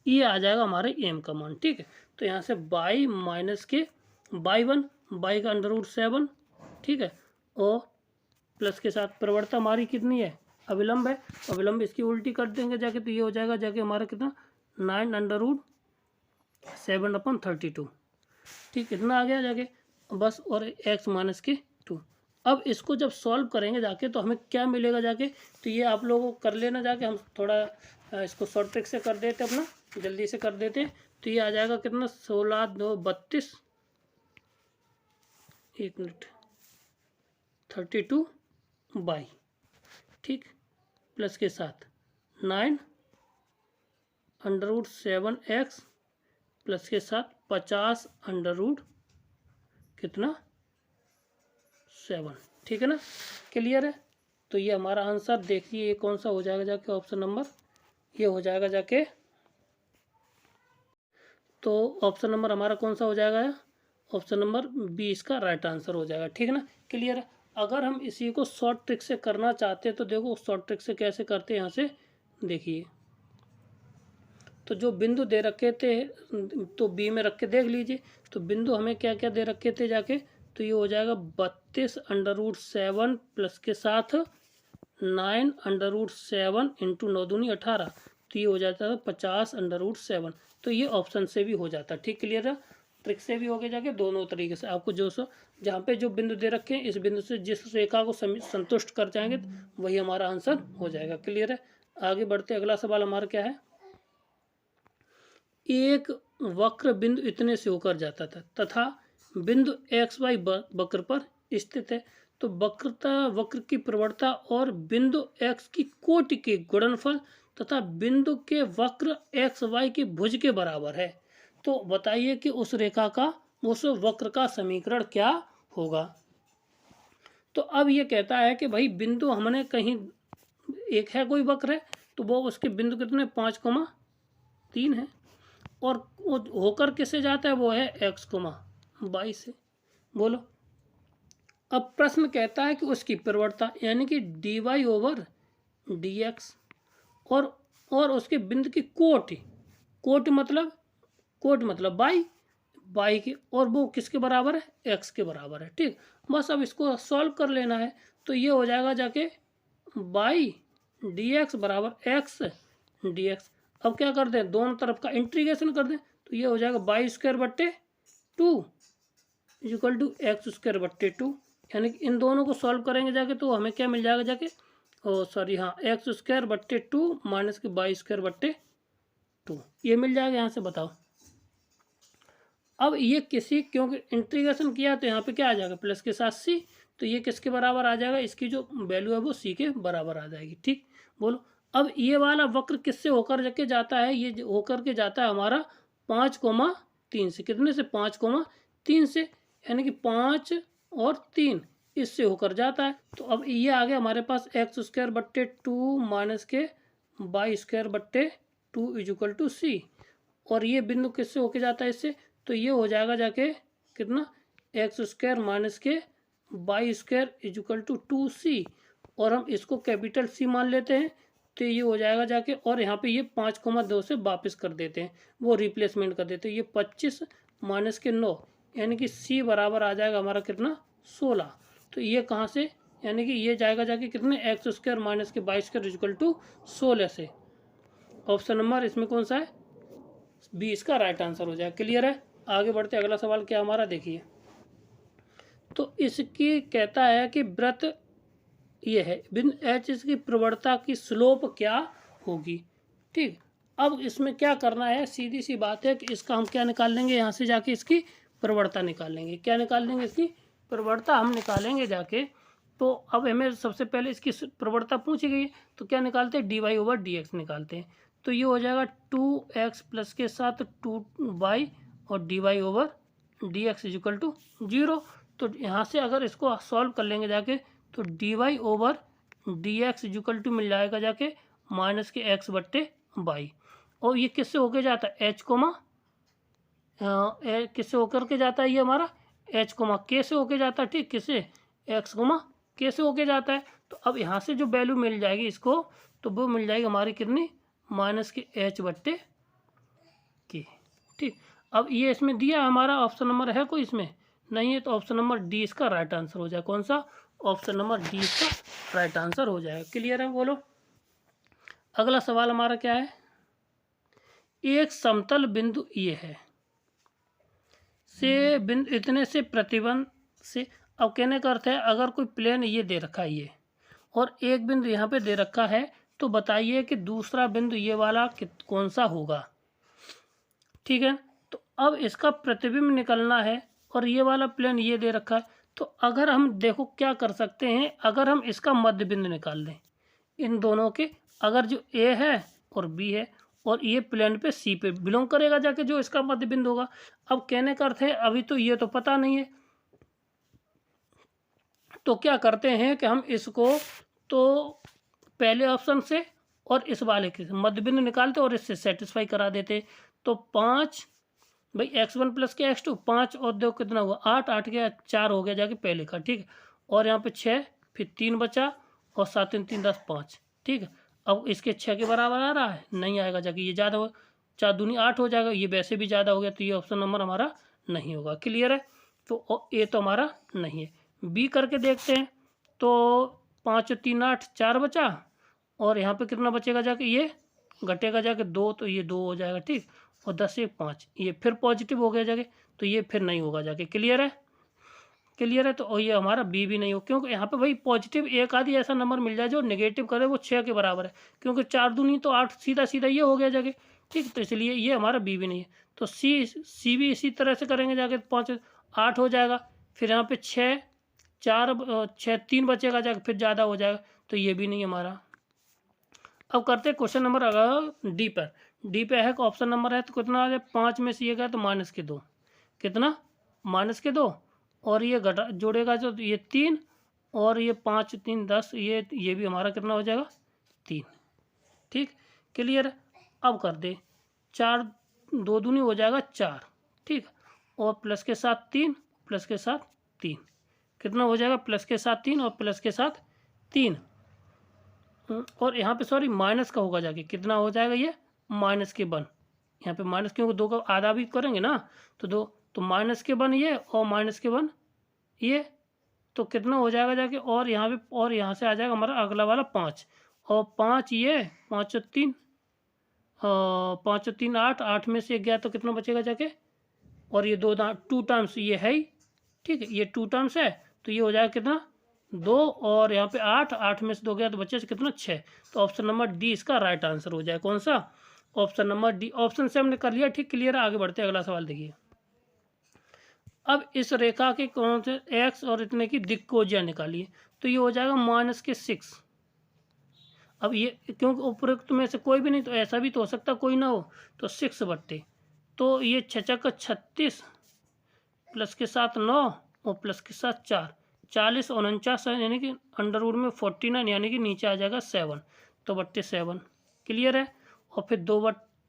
S1: ये आ जाएगा हमारे एम का मान, ठीक है। तो यहाँ से बाई माइनस के बाई 1 बाई का √7, ठीक है, और प्लस के साथ प्रवणता हमारी कितनी है अविलंब है, अविलंब इसकी उल्टी कर देंगे जाके तो ये हो जाएगा जाके हमारा कितना 9 √7/32, ठीक कितना आ गया जाके बस, और x माइनस के 2। अब इसको जब सॉल्व करेंगे जाके तो हमें क्या मिलेगा जाके, तो ये आप लोगों को कर लेना जाके, हम थोड़ा इसको शॉर्ट ट्रिक से कर देते अपना, जल्दी से कर देते। तो ये आ जाएगा कितना 16 2 32 1 मिनट 32 बाई, ठीक, प्लस के साथ 9 √7x प्लस के साथ 50 √ कितना 7, ठीक है ना, क्लियर है। तो ये हमारा आंसर देखिए ये कौन सा हो जाएगा जाके ऑप्शन नंबर, ये हो जाएगा जाके, तो ऑप्शन नंबर हमारा कौन सा हो जाएगा, ऑप्शन नंबर 20 का राइट आंसर हो जाएगा, ठीक है ना, क्लियर है। अगर हम इसी को शॉर्ट ट्रिक से करना चाहते हैं तो देखो शॉर्ट ट्रिक से कैसे करते हैं, यहाँ से देखिए। तो जो बिंदु दे रखे थे तो बी में रख के देख लीजिए। तो बिंदु हमें क्या क्या दे रखे थे जाके, तो ये हो जाएगा 32 √7 प्लस के साथ 9 √7 इंटू 9 दूनी 18, तो ये हो जाता है 50 √7। तो ये ऑप्शन से भी हो जाता है, ठीक, क्लियर है। ट्रिक से भी हो गया जाके, दोनों तरीके से आपको जो सो जहाँ पे जो बिंदु दे रखे हैं इस बिंदु से जिस रेखा को संतुष्ट कर जाएंगे वही हमारा आंसर हो जाएगा, क्लियर है। आगे बढ़ते अगला सवाल हमारा क्या है, एक वक्र बिंदु इतने से होकर जाता था तथा बिंदु XY वक्र पर स्थित है। तो वक्र की प्रवणता और बिंदु x की कोटि के गुणनफल तथा बिंदु के वक्र XY के भुज के बराबर है। तो बताइए कि उस रेखा का उस वक्र का समीकरण क्या होगा। तो अब ये कहता है कि भाई बिंदु हमने कहीं एक है कोई वक्र है तो वो उसके बिंदु कितने 5,3 है, और वो होकर किससे जाता है, वो है x,y से। बोलो अब प्रश्न कहता है कि उसकी प्रवणता यानी कि dy ओवर dx और उसके बिंदु की कोटि मतलब बाई की, और वो किसके बराबर है, x के बराबर है, ठीक। बस अब इसको सॉल्व कर लेना है। तो ये हो जाएगा जाके बाई dx बराबर x dx। अब क्या कर दें, दोनों तरफ का इंटीग्रेशन कर दें, तो ये हो जाएगा y²/2 इक्वल टू x²/2, यानी कि इन दोनों को सॉल्व करेंगे जाके तो हमें क्या मिल जाएगा जाके, x²/2 माइनस के y²/2 ये मिल जाएगा यहाँ से। बताओ अब ये क्योंकि इंटीग्रेशन किया तो यहाँ पे क्या आ जाएगा प्लस के साथ c, तो ये किसके बराबर आ जाएगा, इसकी जो वैल्यू है वो c के बराबर आ जाएगी, ठीक। बोलो अब ये वाला वक्र किससे होकर के जाता है, ये होकर के जाता है हमारा 5,3 से, कितने से 5,3 से, यानी कि 5 और 3 इससे होकर जाता है। तो अब ये आ गया हमारे पास x²/2 माइनस के y²/2 इक्वल टू c, और ये बिंदु किससे होकर जाता है इससे, तो ये हो जाएगा जाके कितना x² माइनस के y² इक्वल टू 2c, और हम इसको कैपिटल C मान लेते हैं। तो ये हो जाएगा जाके, और यहाँ पे ये 5,2 से वापस कर देते हैं, वो रिप्लेसमेंट कर देते हैं, ये 25 माइनस के 9, यानी कि C बराबर आ जाएगा हमारा कितना 16। तो ये कहाँ से, यानी कि ये जाएगा जाके कितने x² माइनस के y² इक्वल टू 16 से। ऑप्शन नंबर इसमें कौन सा है, 20 का राइट आंसर हो जाएगा, क्लियर है। आगे बढ़ते अगला सवाल क्या हमारा देखिए। तो इसकी कहता है कि वृत्त ये है बिंदु H, इसकी प्रवणता की स्लोप क्या होगी, ठीक। अब इसमें क्या करना है, सीधी सी बात है कि इसका हम क्या निकाल लेंगे, यहाँ से जाके इसकी प्रवणता निकाल लेंगे। क्या निकाल लेंगे, इसकी प्रवणता हम निकालेंगे जाके। तो अब हमें सबसे पहले इसकी प्रवणता पूछी गई है, तो क्या निकालते हैं, dy/dx निकालते हैं। तो ये हो जाएगा 2x प्लस के साथ 2y और dy/dx इक्वल टू 0। तो यहाँ से अगर इसको सॉल्व कर लेंगे जाके, तो dy/dx इक्वल टू मिल जाएगा जाके -x/y। और ये किससे होके जाता है, h कोमा किससे होकर के जाता है, ये हमारा h कोमा k से होके जाता है। ठीक, किससे, x कोमा k से होके जाता है। तो अब यहाँ से जो वैल्यू मिल जाएगी इसको, तो वो मिल जाएगी हमारी कितनी, -h/k। ठीक, अब ये इसमें दिया हमारा, ऑप्शन नंबर है कोई इसमें नहीं है, तो ऑप्शन नंबर डी इसका राइट आंसर हो जाए। कौन सा, ऑप्शन नंबर डी इसका राइट आंसर हो जाएगा। क्लियर है, बोलो। अगला सवाल हमारा क्या है, एक समतल बिंदु ये है से बिंदु इतने से प्रतिबंध से, अब कहने का अर्थ है अगर कोई प्लेन ये दे रखा है ये, और एक बिंदु यहाँ पे दे रखा है, तो बताइए कि दूसरा बिंदु ये वाला कौन सा होगा। ठीक है, तो अब इसका प्रतिबिंब निकलना है, और ये वाला प्लेन ये दे रखा है। तो अगर हम देखो क्या कर सकते हैं, अगर हम इसका मध्य बिंदु निकाल दें इन दोनों के, अगर जो ए है और बी है, और ये प्लेन पे सी पे बिलोंग करेगा जाके, जो इसका मध्य बिंदु होगा। अब कहने का अर्थ है अभी तो ये तो पता नहीं है, तो क्या करते हैं कि हम इसको तो पहले ऑप्शन से और इस वाले के मध्य बिंदु निकालते और इससे सेटिस्फाई करा देते। तो 5 भाई x1 प्लस के x2, 5 और 2 कितना हुआ, 8, 8 के 4 हो गया जाके पहले का। ठीक है, और यहाँ पे 6, फिर 3 बचा, और 7 3 10 5। ठीक है, अब इसके 6 के बराबर आ रहा है, नहीं आएगा जाके, ये ज़्यादा हो, 4 दूनी 8 हो जाएगा, ये वैसे भी ज़्यादा हो गया, तो ये ऑप्शन नंबर हमारा नहीं होगा। क्लियर है, तो ए तो हमारा नहीं है। बी करके देखते हैं, तो 5 और 3 8, 4 बचा, और यहाँ पे कितना बचेगा जाके, ये घटेगा जाके 2, तो ये 2 हो जाएगा। ठीक, और 10 से 5, ये फिर पॉजिटिव हो गया जाके, तो ये फिर नहीं होगा जाके। क्लियर है, क्लियर है, तो ये हमारा बी भी नहीं हो, क्योंकि यहाँ पे भाई पॉजिटिव एक आधी ऐसा नंबर मिल जाए जो नेगेटिव करे वो 6 के बराबर है, क्योंकि 4 दूनी तो 8, सीधा सीधा ये हो गया जाके। ठीक, तो इसलिए ये हमारा बी भी नहीं है। तो सी भी इसी तरह से करेंगे जाके, 5 8 हो जाएगा, फिर यहाँ पे 6 4 6 3 बचेगा जाके, फिर ज़्यादा हो जाएगा, तो ये भी नहीं हमारा। अब करते हैं क्वेश्चन नंबर अगर डी पर। डी पे है ऑप्शन नंबर है, तो कितना आ जाए, 5 में से ये गया तो -2, कितना, -2, और ये घटा जोड़ेगा जो, ये 3, और ये 5 3 10, ये भी हमारा कितना हो जाएगा, 3। ठीक, क्लियर है। अब कर दे 4 2 दूनी हो जाएगा 4। ठीक, और प्लस के साथ 3, प्लस के साथ 3, कितना हो जाएगा, प्लस के साथ 3 और प्लस के साथ 3। और यहाँ पे सॉरी माइनस का होगा जाके, कितना हो जाएगा, ये -1। यहाँ पे माइनस, क्योंकि 2 का आधा भी करेंगे ना, तो 2, तो -1 ये और -1 ये, तो कितना हो जाएगा जाके, और यहाँ पे, और यहाँ से आ जाएगा हमारा अगला वाला 5, और 5 ये 5 और 3 5 और 3 8, 8 में से 1 गया तो कितना बचेगा जाके, और ये 2 टाइम्स ये है ही। ठीक है, ये 2 टाइम्स है, तो ये हो जाएगा कितना, 2, और यहाँ पे 8, 8 में से 2 गया तो बचे कितना, 6। तो ऑप्शन नंबर डी इसका राइट आंसर हो जाए। कौन सा, ऑप्शन नंबर डी। ऑप्शन से हमने कर लिया। ठीक, क्लियर है, आगे बढ़ते हैं, अगला सवाल देखिए। अब इस रेखा के कौन से एक्स और इतने की दिक्कोजिया निकालिए, तो ये हो जाएगा -6। अब ये क्योंकि उपरोक्त में से कोई भी नहीं, तो ऐसा भी तो हो सकता कोई ना हो, तो 6 बट्टे, तो ये 6 का 36, प्लस के साथ 9 और प्लस के साथ 4, 40 और 49, यानी कि अंडरवुड में 49, यानी कि नीचे आ जाएगा 7, तो बट्टे 7। क्लियर है, और फिर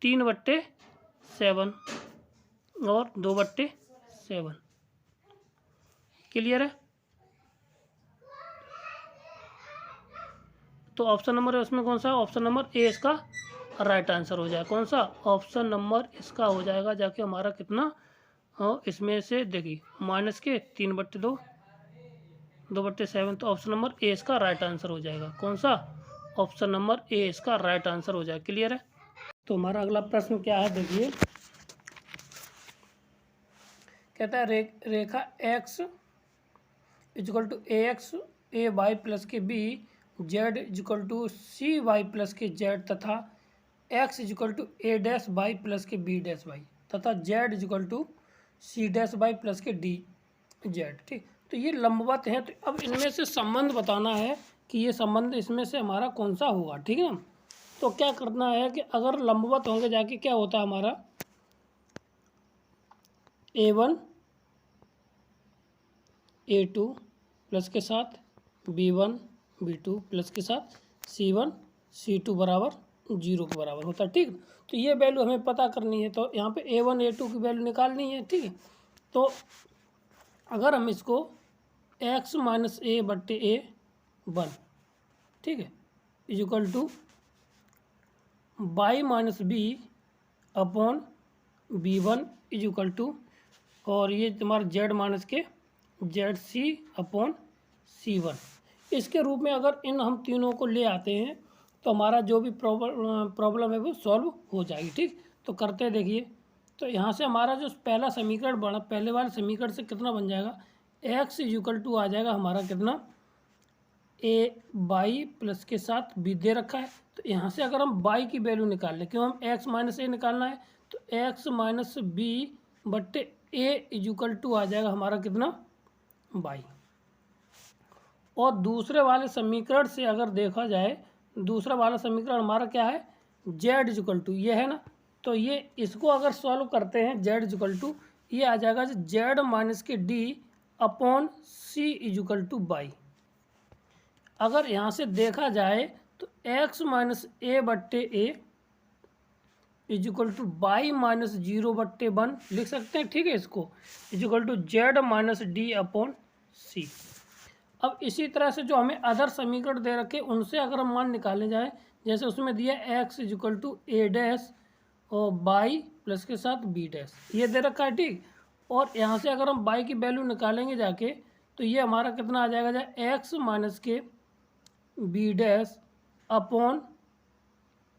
S1: 3 बट्टे 7 और 2 बट्टे 7। क्लियर है, तो ऑप्शन नंबर है उसमें कौन सा, ऑप्शन नंबर ए इसका राइट आंसर हो जाएगा। कौन सा, ऑप्शन नंबर इसका हो जाएगा जाके हमारा कितना, इसमें से देखिए -3/2, 2/7, तो ऑप्शन नंबर ए इसका राइट आंसर हो जाएगा। कौन सा, ऑप्शन नंबर ए इसका राइट आंसर हो जाएगा। क्लियर है, तो हमारा अगला प्रश्न क्या है, देखिए कहता है रेखा x equal to ax ay plus के b z equal to cy plus के z तथा X equal to A dash Y plus के बी डैश बाई तथा Z equal to C dash Y plus के डी जेड। ठीक, तो ये लंबवत हैं। तो अब इनमें से संबंध बताना है कि ये संबंध इसमें से हमारा कौन सा होगा। ठीक है ना, तो क्या करना है कि अगर लंबवत होंगे जाके क्या होता है हमारा A1 A2 प्लस के साथ B1 B2 प्लस के साथ C1 C2 बराबर 0 के बराबर होता है। ठीक, तो ये वैल्यू हमें पता करनी है। तो यहाँ पे A1 A2 की वैल्यू निकालनी है। ठीक है, तो अगर हम इसको x माइनस ए बट्टे ए 1, ठीक है, equal to by minus B upon B1 equal to, और ये तुम्हारा जेड माइनस के जेड सी अपॉन C1, इसके रूप में अगर इन हम तीनों को ले आते हैं तो हमारा जो भी प्रॉब्लम है वो सॉल्व हो जाएगी। ठीक, तो करते देखिए। तो यहाँ से हमारा जो पहला समीकरण बना, पहले वाले समीकरण से कितना बन जाएगा, x इजिकल टू आ जाएगा हमारा कितना, ए बाई प्लस के साथ बी दे रखा है। तो यहाँ से अगर हम बाई की वैल्यू निकाल लें, क्यों हम x माइनस ए निकालना है, तो x माइनस बी बट्टे ए इजिकल टू आ जाएगा हमारा कितना, बाई। और दूसरे वाले समीकरण से अगर देखा जाए, दूसरा वाला समीकरण हमारा क्या है, जेड इजिकल टू ये है ना, तो ये इसको अगर सॉल्व करते हैं जेड इजिकल टू, ये आ जाएगा जेड माइनस के D upon C equal to Y. अगर यहाँ से देखा जाए तो x माइनस ए बट्टे A equal to by minus 0/1 लिख सकते हैं। ठीक है, इसको equal to Z minus D upon C. अब इसी तरह से जो हमें अदर समीकरण दे रखे उनसे अगर हम मान निकालने जाए, जैसे उसमें दिया x equal to A dash और बाई प्लस के साथ बी डैश, ये दे रखा है। ठीक, और यहाँ से अगर हम बाई की वैल्यू निकालेंगे जाके, तो ये हमारा कितना आ जाएगा, x माइनस के बी डैश अपॉन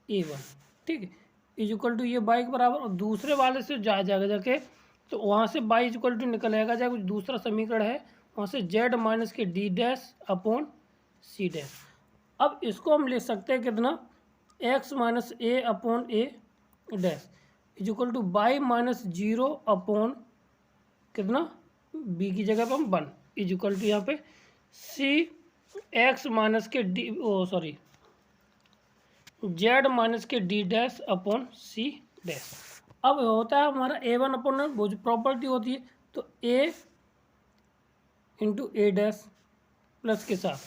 S1: A1। ठीक है, इजिकल टू ये बाई के बराबर, और दूसरे वाले से जाएगा जाके, तो वहाँ से बाई इजिकल टू निकल आएगा, चाहे कुछ दूसरा समीकरण है वहाँ से जेड माइनस के D dash upon C dash. अब इसको हम ले सकते हैं कितना, x minus A upon A dash equal to by minus 0 upon कितना, b की जगह पर हम 1 इजिकल टू यहाँ पे सी x माइनस के डी सॉरी जेड माइनस के D dash upon C dash. अब होता है हमारा A1 अपॉन वो जो प्रॉपर्टी होती है, तो a into A dash plus के साथ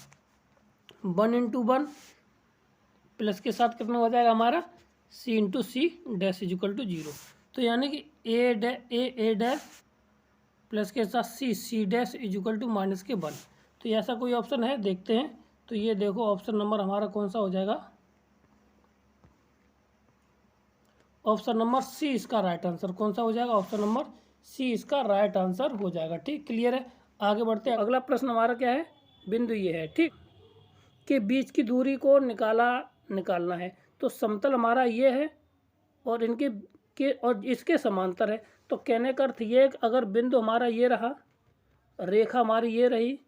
S1: 1 इंटू 1 प्लस के साथ कितना हो जाएगा हमारा c into C dash equal to 0। तो यानी कि ए डैश प्लस के साथ C dash equal to minus के 1। तो ऐसा कोई ऑप्शन है, देखते हैं। तो ये देखो ऑप्शन नंबर हमारा कौन सा हो जाएगा, ऑप्शन नंबर सी इसका राइट आंसर कौन सा हो जाएगा, ऑप्शन नंबर सी इसका राइट आंसर हो जाएगा। ठीक, क्लियर है, आगे बढ़ते हैं। अगला प्रश्न हमारा क्या है, बिंदु ये है, ठीक, के बीच की दूरी को निकालना है। तो समतल हमारा ये है और इनके और इसके समांतर है। तो कहने का अर्थ ये है कि अगर बिंदु हमारा ये रहा, रेखा हमारी ये रही,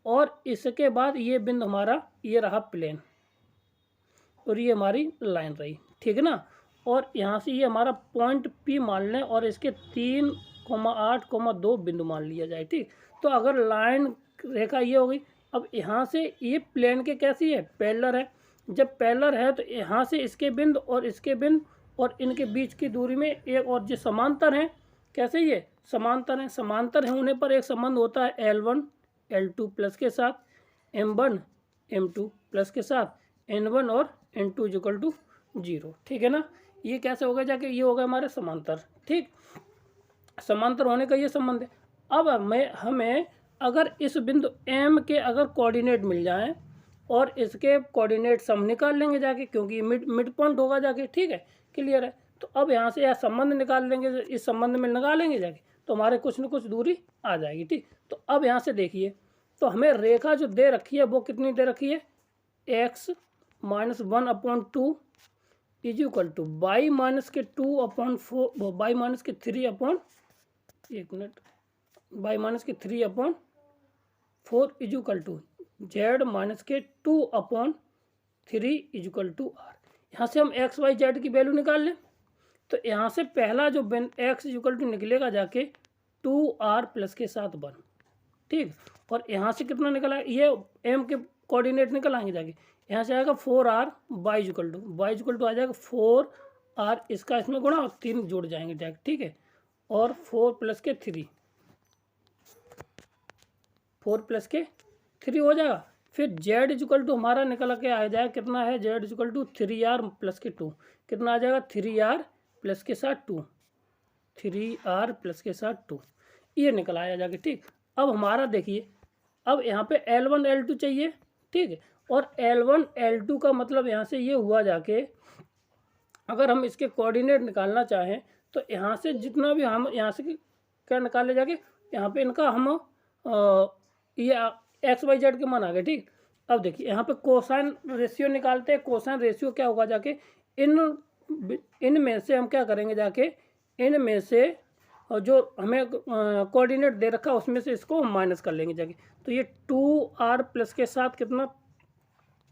S1: और इसके बाद ये बिंदु हमारा ये रहा प्लेन, और ये हमारी लाइन रही। ठीक है ना, और यहाँ से ये हमारा पॉइंट P मान लें और इसके 3,8,2 बिंदु मान लिया जाए। ठीक, तो अगर लाइन रेखा ये हो गई, अब यहाँ से ये प्लेन के कैसी है, पैरेलल है। जब पैरेलल है तो यहाँ से इसके बिंदु और इसके बिंदु और इनके बीच की दूरी में एक और जो समांतर हैं, कैसे ये समांतर हैं, समांतर है होने पर एक संबंध होता है L1 L2 प्लस के साथ M1 M2 प्लस के साथ N1 और N2 इक्वल टू 0। ठीक है ना, ये कैसे होगा जाके, ये होगा हमारे समांतर। ठीक, समांतर होने का ये संबंध है। अब हमें अगर इस बिंदु M के अगर कोऑर्डिनेट मिल जाएं और इसके कोऑर्डिनेट हम निकाल लेंगे जाके, क्योंकि मिड पॉइंट होगा जाके। ठीक है, क्लियर है। तो अब यहाँ से यह संबंध निकाल लेंगे, इस संबंध में निकालेंगे जाके, तो हमारे कुछ न कुछ दूरी आ जाएगी। ठीक, तो अब यहाँ से देखिए, तो हमें रेखा जो दे रखी है वो कितनी दे रखी है, x minus 1/2 is equal to by minus के 2/4 बाई माइनस के 3/4 is equal to Z minus के 2/3 इज इक्वल टू r। यहाँ से हम एक्स वाई जेड की वैल्यू निकाल लें। तो यहाँ से पहला जो एक्स इक्वल टू निकलेगा जाके 2r प्लस के साथ 1, ठीक। और यहाँ से कितना निकला, ये m के कोऑर्डिनेट निकल आएंगे जाके, यहाँ से आएगा 4r वाई इक्वल टू आ जाएगा 4r, इसका इसमें गुणा और 3 जुड़ जाएंगे डायरेक्ट, ठीक है। और 4 प्लस के 3 हो जाएगा। फिर z इक्वल टू हमारा निकल के आ जाएगा, कितना है, z equal to 3r plus के 2, कितना आ जाएगा 3r प्लस के साथ 2, 3r प्लस के साथ 2, ये निकल आया जाके, ठीक। अब हमारा देखिए, अब यहाँ पे L1 L2 चाहिए, ठीक है। और L1 L2 का मतलब यहाँ से ये हुआ जाके, अगर हम इसके कोऑर्डिनेट निकालना चाहें तो यहाँ से जितना भी हम यहाँ से क्या निकाले जाके, यहाँ पे इनका हम ये एक्स वाई जेड के मान आ गए, ठीक। अब देखिए यहाँ पे कोसाइन रेशियो निकालते हैं। कोसाइन रेशियो क्या होगा जाके, इन में से हम क्या करेंगे जाके, इन में से जो हमें कोऑर्डिनेट दे रखा है उसमें से इसको माइनस कर लेंगे जाके। तो ये 2r प्लस के साथ कितना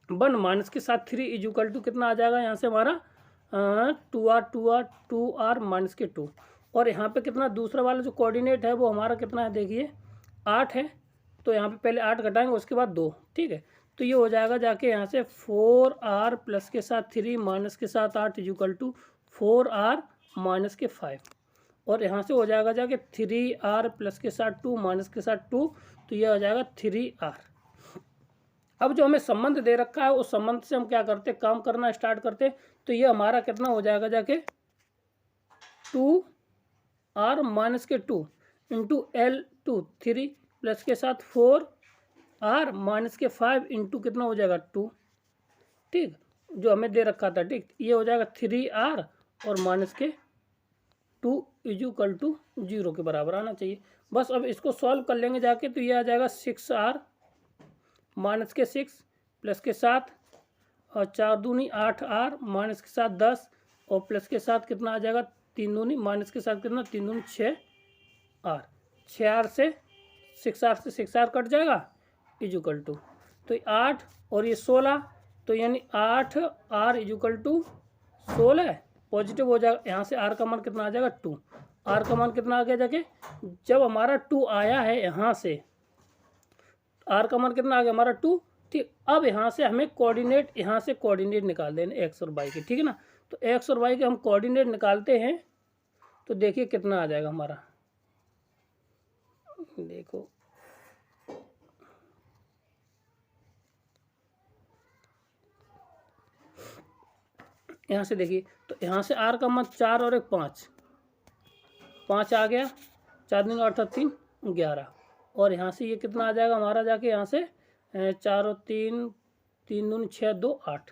S1: 1 माइनस के साथ 3 इज इक्वल टू कितना आ जाएगा यहाँ से हमारा 2r माइनस के 2। और यहाँ पे कितना दूसरा वाला जो कोऑर्डिनेट है वो हमारा कितना है, देखिए 8 है। तो यहाँ पे पहले 8 घटाएंगे, उसके बाद 2, ठीक है। तो ये हो जाएगा जाके यहाँ से 4r प्लस के साथ 3 माइनस के साथ 8 is equal to 4r minus के 5। और यहाँ से हो जाएगा जाके 3r प्लस के साथ 2 माइनस के साथ 2, तो ये हो जाएगा 3r। अब जो हमें संबंध दे रखा है उस संबंध से हम क्या करते, काम करना स्टार्ट करते। तो ये हमारा कितना हो जाएगा जाके 2r माइनस के 2 इंटू L2 3 प्लस के साथ 4r माइनस के 5 इंटू कितना हो जाएगा 2, ठीक, जो हमें दे रखा था, ठीक। ये हो जाएगा 3r और माइनस के 2 इज इक्वल टू 0 के बराबर आना चाहिए। बस अब इसको सॉल्व कर लेंगे जाके, तो ये आ जाएगा 6r माइनस के 6 प्लस के 7 और 4 दूनी 8r माइनस के साथ 10 और प्लस के साथ कितना आ जाएगा 3 दूनी माइनस के साथ कितना 3 दूनी 6r, 6r से 6r कट जाएगा इज इक्वल टू, तो 8 और ये 16, तो यानी 8r is equal to 16 positive हो जाएगा। यहाँ से r का मान कितना आ जाएगा 2, r का मान कितना आ गया जाके, जब हमारा 2 आया है यहाँ से r का मान कितना आ गया हमारा 2, ठीक। अब यहाँ से हमें कोऑर्डिनेट, यहाँ से कोऑर्डिनेट निकाल देना x और y के, ठीक है ना। तो x और y के हम कोऑर्डिनेट निकालते हैं, तो देखिए कितना आ जाएगा हमारा, देखो यहाँ से देखिए, तो यहाँ से r का मान 4 और 1 5 आ गया, 4 दूनी 8 और 3 11, और यहाँ से ये कितना आ जाएगा हमारा जाके, यहाँ से 4 और 3 दूनी 6 2 8,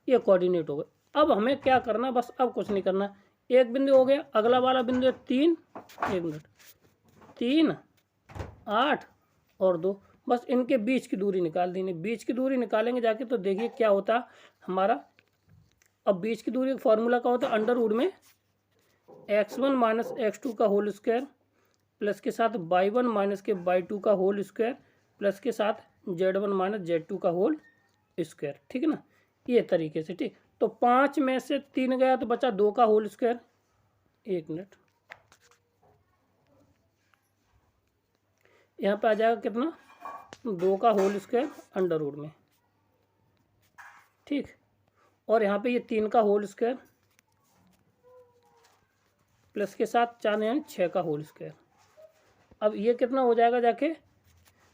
S1: ये कोऑर्डिनेट हो गए। अब हमें क्या करना, बस अब कुछ नहीं करना, एक बिंदु हो गया, अगला वाला बिंदु है 3, 1 मिनट 3 8 और 2, बस इनके बीच की दूरी निकाल देनी। बीच की दूरी निकालेंगे जाके, तो देखिए क्या होता हमारा। अब बीच की दूरी का फॉर्मूला क्या होता है, अंडर रूट में x1 माइनस x2 का होल स्क्वायर प्लस के साथ y1 माइनस के y2 का होल स्क्वायर प्लस के साथ z1 माइनस z2 का होल स्क्वायर, ठीक है ना, ये तरीके से, ठीक। तो 5 में से 3 गया तो बचा 2 का होल स्क्वायर, 1 मिनट, यहाँ पे आ जाएगा कितना 2 का होल स्क्वायर अंडर रूट में, ठीक। और यहाँ पे ये 3 का होल स्क्वायर प्लस के साथ 4 यानी 6 का होल स्क्वायर। अब ये कितना हो जाएगा जाके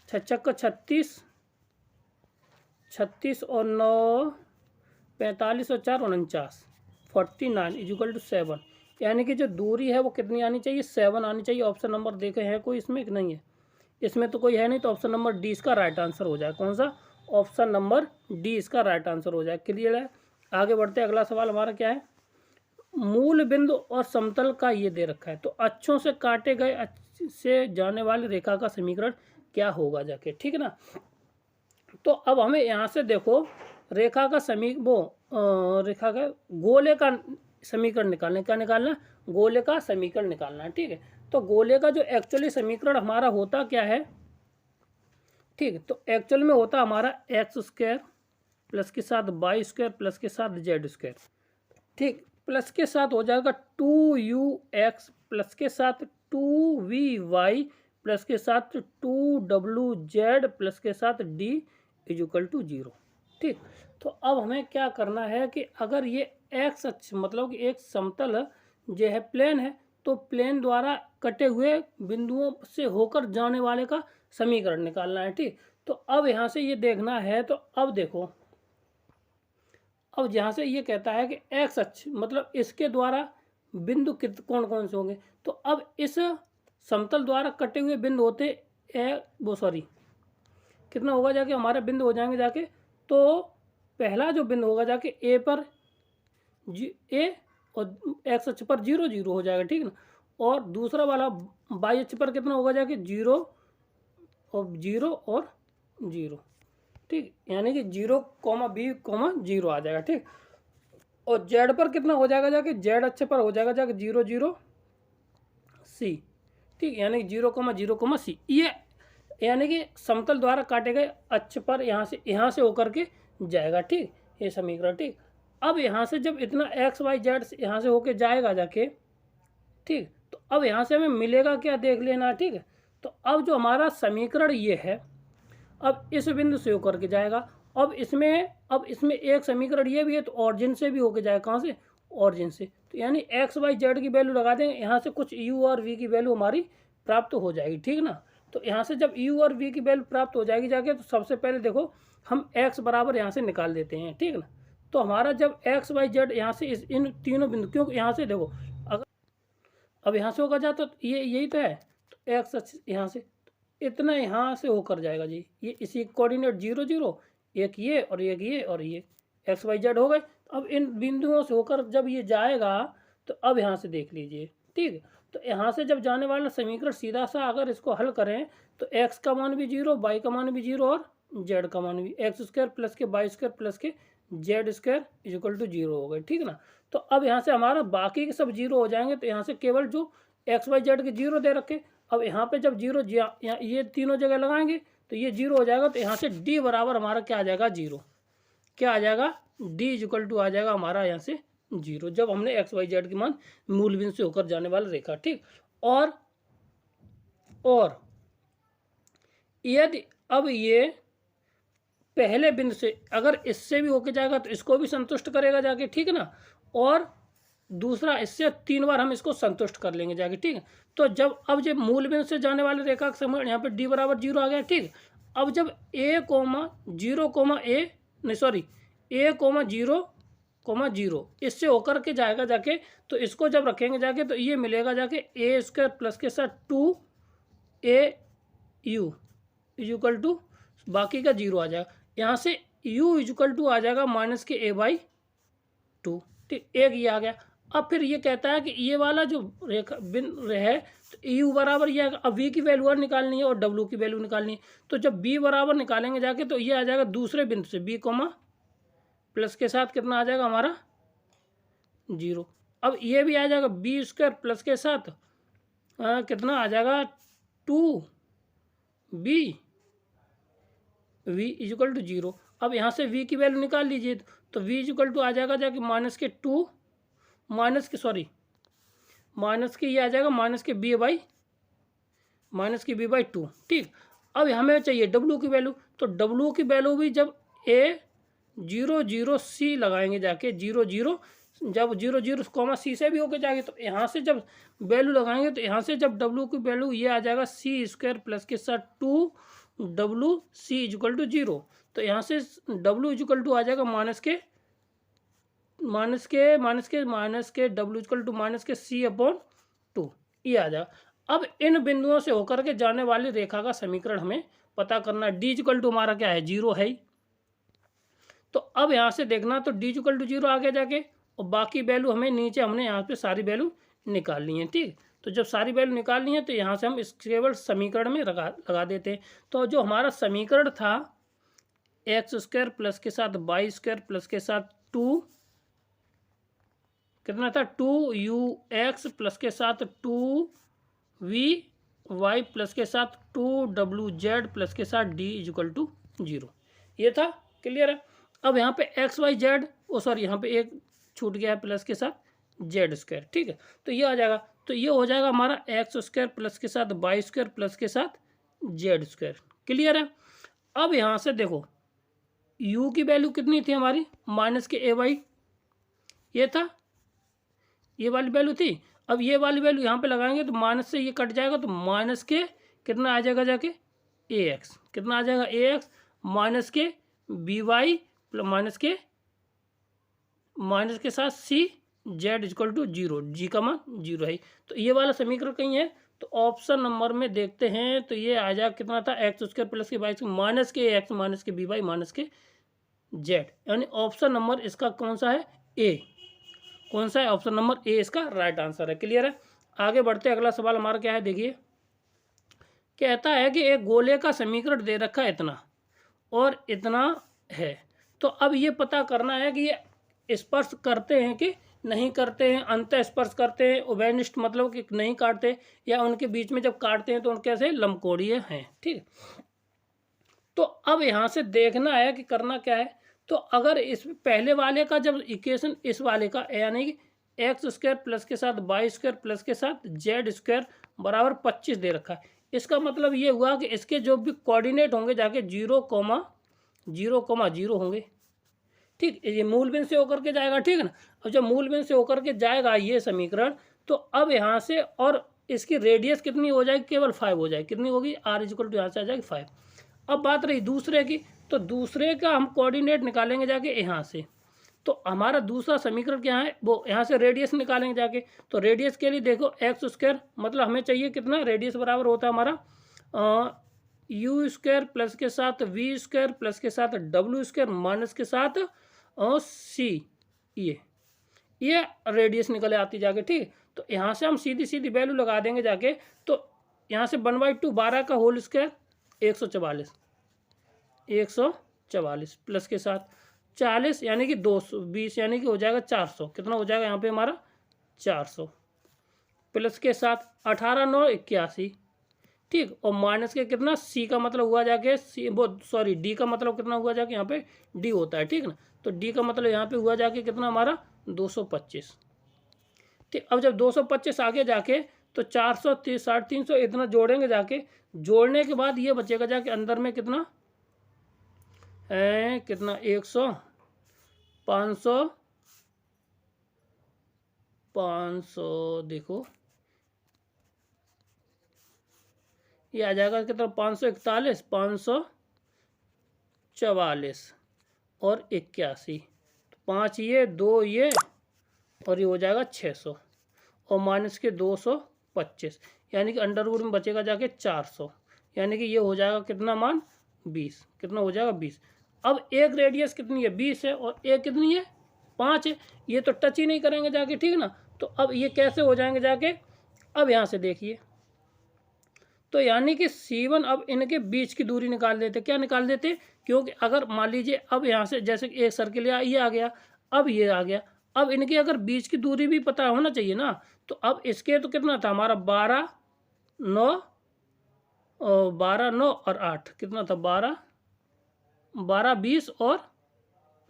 S1: 6 का 36 और 9 45 और 4 49 49 इज इक्वल टू 7, यानी कि जो दूरी है वो कितनी आनी चाहिए 7 आनी चाहिए। ऑप्शन नंबर देखे हैं कोई इसमें कि नहीं है, इसमें तो कोई है नहीं, तो ऑप्शन नंबर डी इसका राइट आंसर हो जाए। कौन सा, ऑप्शन नंबर डी इसका राइट आंसर हो जाए। क्लियर है, आगे बढ़ते हैं। अगला सवाल हमारा क्या है, मूल बिंदु और समतल का ये दे रखा है, तो अक्षों से काटे गए से जाने वाली रेखा का समीकरण क्या होगा जाके, ठीक है ना। तो अब हमें यहाँ से देखो रेखा का रेखा का गोले का समीकरण निकालना, क्या निकालना, गोले का समीकरण निकालना है, ठीक है। तो गोले का जो एक्चुअली समीकरण हमारा होता क्या है, ठीक है, तो एक्चुअल में होता हमारा x² प्लस के साथ वाई स्क्वायर प्लस के साथ जेड स्क्वायर, ठीक। प्लस के साथ हो जाएगा 2u(x) प्लस के साथ 2vy प्लस के साथ 2wz प्लस के साथ d = 0, ठीक। तो अब हमें क्या करना है कि अगर ये x अक्ष मतलब कि एक समतल जो है प्लेन है, तो प्लेन द्वारा कटे हुए बिंदुओं से होकर जाने वाले का समीकरण निकालना है, ठीक। तो अब यहाँ से ये देखना है, तो अब देखो, अब यहाँ से ये कहता है कि x अक्ष मतलब इसके द्वारा बिंदु कौन कौन से होंगे। तो अब इस समतल द्वारा कटे हुए बिंदु होते कितना होगा जाके हमारे बिंदु हो जाएंगे जाके, तो पहला जो बिंदु होगा जाके ए पर ए और x अक्ष पर 0 0 हो जाएगा, ठीक ना। और दूसरा वाला y अक्ष पर कितना होगा जाके 0 और 0 और 0, ठीक। यानी कि 0,b,0 आ जाएगा, ठीक। और z पर कितना हो जाएगा जाके, z अक्ष पर हो जाएगा जाके 0 0 c, ठीक। यानी कि 0,0, c। ये यानी कि समतल द्वारा काटे गए अक्ष पर यहाँ से होकर के जाएगा, ठीक। ये समीकरण, ठीक। अब यहाँ से जब इतना x y z यहाँ से होके जाएगा जाके, ठीक, तो अब यहाँ से हमें मिलेगा क्या देख लेना, ठीक है। तो अब जो हमारा समीकरण ये है, अब इस बिंदु से होकर के जाएगा। अब इसमें एक समीकरण ये भी है, तो ऑरिजिन से भी होके जाएगा, कहाँ से, ऑरिजिन से। तो यानी x y z की वैल्यू लगा देंगे, यहाँ से कुछ u और v की वैल्यू हमारी प्राप्त हो जाएगी, ठीक ना। तो यहाँ से जब u और v की वैल्यू प्राप्त हो जाएगी जाके, तो सबसे पहले देखो हम x बराबर यहाँ से निकाल देते हैं, ठीक ना। तो हमारा जब x y z यहाँ से इन तीनों बिंदु, क्योंकि यहाँ से देखो अगर अब यहाँ से होकर जाता तो ये यही तो है, तो x यहाँ से इतना यहाँ से होकर जाएगा जी, ये इसी कोऑर्डिनेट 0 0, एक ये और एक ये और ये x y z हो गए। अब इन बिंदुओं से होकर जब ये जाएगा, तो अब यहाँ से देख लीजिए, ठीक। तो यहाँ से जब जाने वाला समीकरण सीधा सा अगर इसको हल करें, तो x का मान भी 0, y का मान भी 0 और z का मान भी x² प्लस के y² प्लस के z² = 0 हो गए, ठीक ना। तो अब यहाँ से हमारा बाकी के सब 0 हो जाएंगे, तो यहाँ से केवल जो x y z के 0 दे रखे, अब यहाँ पे जब 0 ये तीनों जगह लगाएंगे तो ये 0 हो जाएगा। तो यहाँ से d बराबर हमारा क्या आ जाएगा, 0। क्या आ जाएगा, d = आ जाएगा हमारा यहाँ से 0, जब हमने x y z के मान मूल बिंदु से होकर जाने वाला रेखा, ठीक। और यदि अब ये पहले बिंदु से अगर इससे भी होके जाएगा, तो इसको भी संतुष्ट करेगा जाके, ठीक है ना। और दूसरा इससे 3 बार हम इसको संतुष्ट कर लेंगे जाके, ठीक है। तो जब अब जब मूल बिंदु से जाने वाले रेखा का समीकरण यहाँ पे d बराबर 0 आ गया, ठीक। अब जब a, 0,0 इससे होकर के जाएगा जाके, तो इसको जब रखेंगे जाके, तो ये मिलेगा जाके a² प्लस के साथ 2au = बाकी का 0 आ जाएगा। यहाँ से u = आ जाएगा -a/2, ठीक। एक ये आ गया। अब फिर ये कहता है कि ये वाला जो रेखा बिंदु है, तो u बराबर ये आएगा। अब v की वैल्यू और निकालनी है और w की वैल्यू निकालनी है। तो जब b बराबर निकालेंगे जाके, तो ये आ जाएगा दूसरे बिंदु से b, प्लस के साथ कितना आ जाएगा हमारा 0। अब ये भी आ जाएगा b² प्लस के साथ कितना आ जाएगा 2b, v = 0। अब यहाँ से v की वैल्यू निकाल लीजिए, तो v = आ जाएगा जाके माइनस के ये आ जाएगा -b/2, ठीक। अब हमें चाहिए w की वैल्यू, तो w की वैल्यू भी जब a 0 0 c लगाएंगे जाके, 0 0 जब 0 0, c से भी होके जाएगी, तो यहाँ से जब वैल्यू लगाएंगे, तो यहाँ से जब w की वैल्यू ये आ जाएगा c² प्लस के साथ 2wc = 0। तो यहाँ से w = आ जाएगा w = -c/2, ये आ जाएगा। अब इन बिंदुओं से होकर के जाने वाली रेखा का समीकरण हमें पता करना है। d = हमारा क्या है, 0 है ही। तो अब यहाँ से देखना, तो d = 0 आ गया जाके, और बाकी वैल्यू हमने यहाँ पे सारी वैल्यू निकालनी है, ठीक। तो जब सारी वैल्यू निकालनी है, तो यहाँ से हम इस केवल समीकरण में लगा देते हैं। तो जो हमारा समीकरण था x² प्लस के साथ y² प्लस के साथ 2 कितना था 2ux प्लस के साथ 2vy प्लस के साथ 2wz प्लस के साथ d = 0, ये था। क्लियर है। अब यहाँ पे एक्स वाई जेड, ओ सॉरी यहाँ पे एक छूट गया है प्लस के साथ जेड स्क्वायर, ठीक है। तो ये आ जाएगा, तो ये हो जाएगा हमारा एक्स स्क्वायर प्लस के साथ वाई स्क्वायर प्लस के साथ जेड स्क्वायर। क्लियर है। अब यहाँ से देखो u की वैल्यू कितनी थी हमारी, माइनस के ए वाई, ये था, ये वाली वैल्यू थी। अब ये वाली वैल्यू यहाँ पे लगाएंगे तो माइनस से ये कट जाएगा, तो माइनस के कितना आ जाएगा जाके ए एक्स, कितना आ जाएगा ए एक्स माइनस के बी वाई माइनस के साथ सी जेड इक्वल टू जीरो, जी का मान जीरो है। तो ये वाला समीकरण कहीं है, तो ऑप्शन नंबर में देखते हैं, तो ये आ जाएगा कितना था, एक्स स्क्वायर प्लस के वाई माइनस के एक्स माइनस के बी वाई माइनस के जेड, यानी ऑप्शन नंबर इसका कौन सा है, ए। कौन सा है, ऑप्शन नंबर ए इसका राइट आंसर है। क्लियर है। आगे बढ़ते अगला सवाल हमारा क्या है, देखिए कहता है कि एक गोले का समीकरण दे रखा है इतना और इतना है, तो अब ये पता करना है कि ये स्पर्श करते हैं कि नहीं करते हैं, अंत स्पर्श करते हैं, उभयनिष्ठ मतलब कि नहीं काटते, या उनके बीच में जब काटते हैं तो उनके कैसे लंबकोणीय हैं, ठीक है। तो अब यहाँ से देखना है कि करना क्या है। तो अगर इस पहले वाले का जब इक्वेशन इस वाले का यानी कि एक्स स्क्वायर प्लस के साथ वाई स्क्वायर प्लस के साथ जेड स्क्वायर बराबर 25 दे रखा है, इसका मतलब ये हुआ कि इसके जो भी कोऑर्डिनेट होंगे जाके 0,0,0 होंगे, ठीक। ये मूल बिंदु से होकर के जाएगा, ठीक है ना। अब जब मूल बिंदु से होकर के जाएगा ये समीकरण, तो अब यहाँ से और इसकी रेडियस कितनी हो जाएगी, केवल 5 हो जाएगी, कितनी होगी, आर इक्वल टू यहाँ से आ जाएगी 5। अब बात रही दूसरे की, तो दूसरे का हम कोऑर्डिनेट निकालेंगे जाके यहाँ से, तो हमारा दूसरा समीकरण क्या है, वो यहाँ से रेडियस निकालेंगे जाके। तो रेडियस के लिए देखो एक्स स्क्वायर मतलब हमें चाहिए कितना, रेडियस बराबर होता है हमारा यू स्क्वायर प्लस के साथ वी स्क्वायर प्लस के साथ डब्ल्यू स्क्वायर माइनस के साथ सी, ये रेडियस निकले आती जाके, ठीक। तो यहाँ से हम सीधी सीधी वैल्यू लगा देंगे जाके, तो यहाँ से 1/2 12 का होल स्क्वायर 144 प्लस के साथ 40 यानी कि 220 यानी कि हो जाएगा 400, कितना हो जाएगा यहाँ पे हमारा 400 प्लस के साथ 18 9 81, ठीक। और माइनस के कितना, सी का मतलब हुआ जाके सी वो सॉरी डी का मतलब कितना हुआ जाके, यहाँ पे डी होता है, ठीक ना। तो डी का मतलब यहाँ पे हुआ जाके कितना हमारा 225, ठीक। अब जब 225 आगे जाके तो 400 350 इतना जोड़ेंगे जाके, जोड़ने के बाद ये बचेगा जाके अंदर में कितना है, कितना 100 500 देखो ये आ जाएगा कितना 541 544 और 81, 5 ये 2 ये और ये हो जाएगा 600 और माइनस के 225 यानी कि अंडर रूट में बचेगा जाके 400, यानी कि ये हो जाएगा कितना मान 20, कितना हो जाएगा 20। अब एक रेडियस कितनी है 20 है और एक कितनी है 5 है, ये तो टच ही नहीं करेंगे जाके, ठीक ना। तो अब ये कैसे हो जाएंगे जाके, अब यहाँ से देखिए, तो यानी कि C1 अब इनके बीच की दूरी निकाल देते, क्या निकाल देते, क्योंकि अगर मान लीजिए अब यहाँ से जैसे एक सर्किल ये आ गया, अब ये आ गया, अब इनके अगर बीच की दूरी भी पता होना चाहिए ना। तो अब इसके तो कितना था हमारा 12 9 और 8 कितना था 12 20 और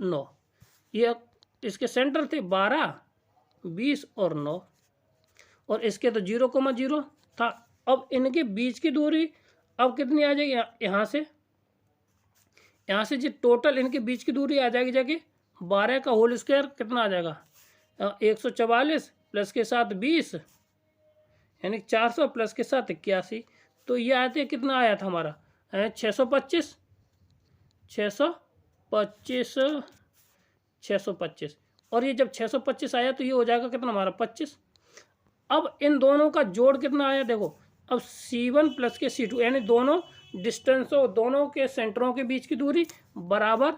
S1: 9, ये इसके सेंटर थे 12 20 और 9 और इसके तो 0,0 था। अब इनके बीच की दूरी अब कितनी आ जाएगी, यहाँ से जो टोटल इनके बीच की दूरी आ जाएगी जाके 12 का होल स्क्वायर कितना आ जाएगा 144 प्लस के साथ 20 यानी 400 प्लस के साथ 81, तो ये आते कितना आया था हमारा 625 और ये जब 625 आया तो ये हो जाएगा कितना हमारा 25। अब इन दोनों का जोड़ कितना आया देखो, अब C1 प्लस के C2 यानी दोनों डिस्टेंसों दोनों के सेंटरों के बीच की दूरी बराबर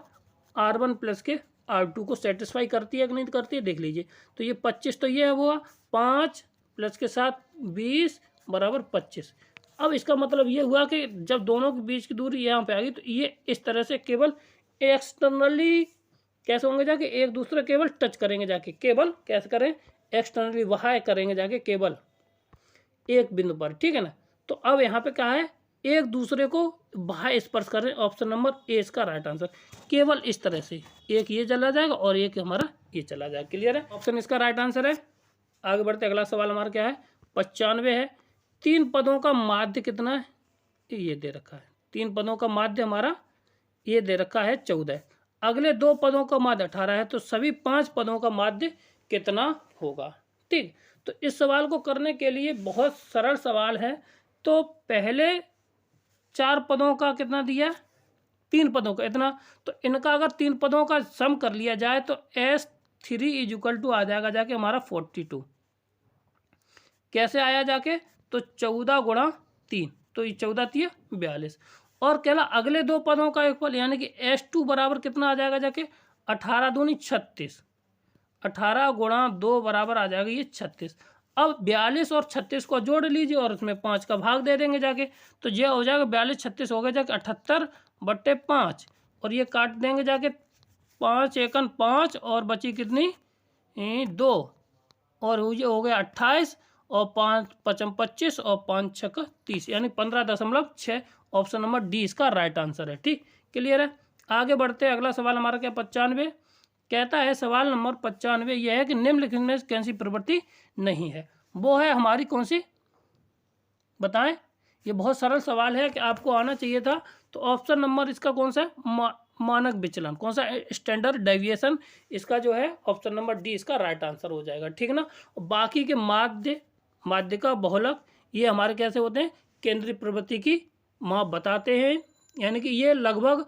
S1: R1 प्लस के R2 को सेटिस्फाई करती है कि नहीं करती है देख लीजिए। तो ये 25 तो ये हुआ 5 प्लस के साथ 20 बराबर 25। अब इसका मतलब ये हुआ कि जब दोनों के बीच की दूरी यहाँ पे आ गई तो ये इस तरह से केवल एक्सटर्नली कैसे होंगे जाके एक दूसरे केवल टच करेंगे जाके, केवल कैसे करें एक्सटर्नली वहां करेंगे जाके केवल एक बिंदु पर, ठीक है ना। तो अब यहाँ पे क्या है एक दूसरे को बाह्य स्पर्श कर रहे हैं। ऑप्शन नंबर ए इसका राइट आंसर। केवल इस तरह से एक ये चला जाएगा और एक हमारा ये चला जाएगा। क्लियर है, ऑप्शन इसका राइट आंसर है। आगे बढ़ते अगला सवाल हमारा क्या है, 95 है। 3 पदों का माध्य कितना है, ये दे रखा है। 3 पदों का माध्य हमारा ये दे रखा है 14। अगले 2 पदों का माध्य 18 है, तो सभी 5 पदों का माध्य कितना होगा। ठीक, तो इस सवाल को करने के लिए बहुत सरल सवाल है। तो पहले 4 पदों का कितना दिया, 3 पदों का इतना, तो इनका अगर 3 पदों का सम कर लिया जाए तो S3 इक्वल टू आ जाएगा जाके हमारा 42। कैसे आया जाके, तो 14 गुणा 3, तो ये 14 3 42। और कहला अगले 2 पदों का एक पद यानी कि S2 बराबर कितना आ जाएगा जाके 18 दूनी 36। 18 गुणा 2 बराबर आ जाएगा ये 36। अब 42 और 36 को जोड़ लीजिए और उसमें 5 का भाग दे देंगे जाके, तो ये हो जाएगा 42 36 हो गया जाके 78/5 और ये काट देंगे जाके 5 एकन 5 और बची कितनी 2 और ये हो गया 28 और 5 5 25 और 5 6 30 यानी 15.6। ऑप्शन नंबर डी इसका राइट आंसर है। ठीक, क्लियर है। आगे बढ़ते हैं, अगला सवाल हमारा क्या 95 कहता है। सवाल नंबर 95 यह है कि निम्नलिखित में कौन सी प्रवृत्ति नहीं है। वो है हमारी कौन सी, बताएं। ये बहुत सरल सवाल है कि आपको आना चाहिए था। तो ऑप्शन नंबर इसका कौन सा है, मानक विचलन, कौन सा स्टैंडर्ड डेविएशन, इसका जो है ऑप्शन नंबर डी इसका राइट आंसर हो जाएगा। ठीक ना। बाकी के माध्य का बहुलक ये हमारे कैसे होते हैं, केंद्रीय प्रवृत्ति की माप बताते हैं। यानी कि ये लगभग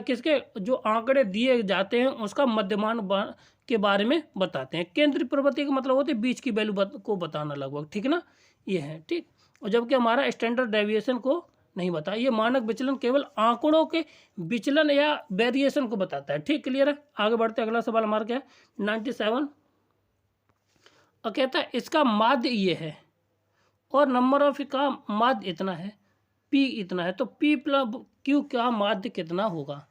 S1: किसके जो आंकड़े दिए जाते हैं उसका मध्यमान के बारे में बताते हैं। केंद्रीय प्रवृत्ति का मतलब होते हैं बीच की वैल्यू को बताना लगभग। ठीक ना, ये है। ठीक, और जबकि हमारा स्टैंडर्ड डेविएशन को नहीं बता। ये मानक विचलन केवल आंकड़ों के विचलन या वेरिएशन को बताता है। ठीक, क्लियर है। आगे बढ़ते अगला सवाल हमारा क्या है 97 और कहता है इसका माध्य ये है और नंबर ऑफ का माध्य इतना है, पी इतना है, तो पी प्लस क्यू का माध्य कितना होगा,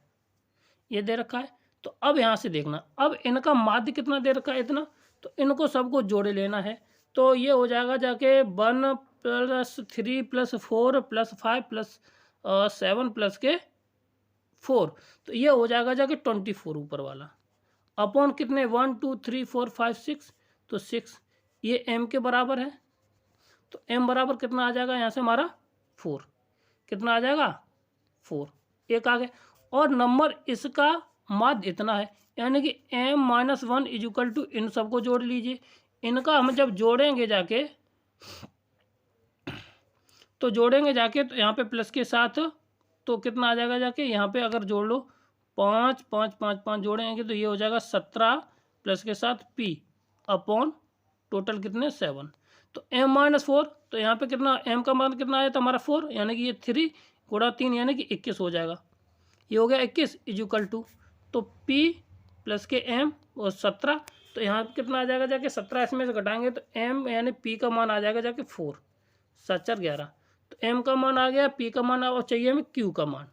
S1: ये दे रखा है। तो अब यहाँ से देखना, अब इनका माध्य कितना दे रखा है इतना, तो इनको सबको जोड़े लेना है। तो ये हो जाएगा जाके 1 + 3 + 4 + 5 + 7 + के 4, तो ये हो जाएगा जाके 24 ऊपर वाला अपॉन कितने 1 2 3 4 5 6, तो 6 ये m के बराबर है। तो m बराबर कितना आ जाएगा यहाँ से हमारा 4, कितना आ जाएगा 4, एक आ गया। और नंबर इसका माध्य इतना है, यानी कि m-1 इक्वल टू इन सबको जोड़ लीजिए। इनका हम जब जोड़ेंगे जाके तो यहाँ पे प्लस के साथ तो कितना आ जाएगा जाके यहाँ पे अगर जोड़ लो 5 5 5 5 जोड़ेंगे तो ये हो जाएगा 17 प्लस के साथ p अपॉन टोटल कितने 7। तो m-4, तो यहाँ पे कितना m का मान कितना आया था हमारा 4, यानी कि ये 3 गुणा 3 यानी कि 21 हो जाएगा। ये हो गया 21 इक्वल टू, तो p प्लस के m और 17, तो यहाँ कितना आ जाएगा जाके 17 इसमें से घटाएंगे तो m यानी p का मान आ जाएगा जाके 4 7 4 11, तो m का मान आ गया, p का मान और चाहिए हमें q का मान।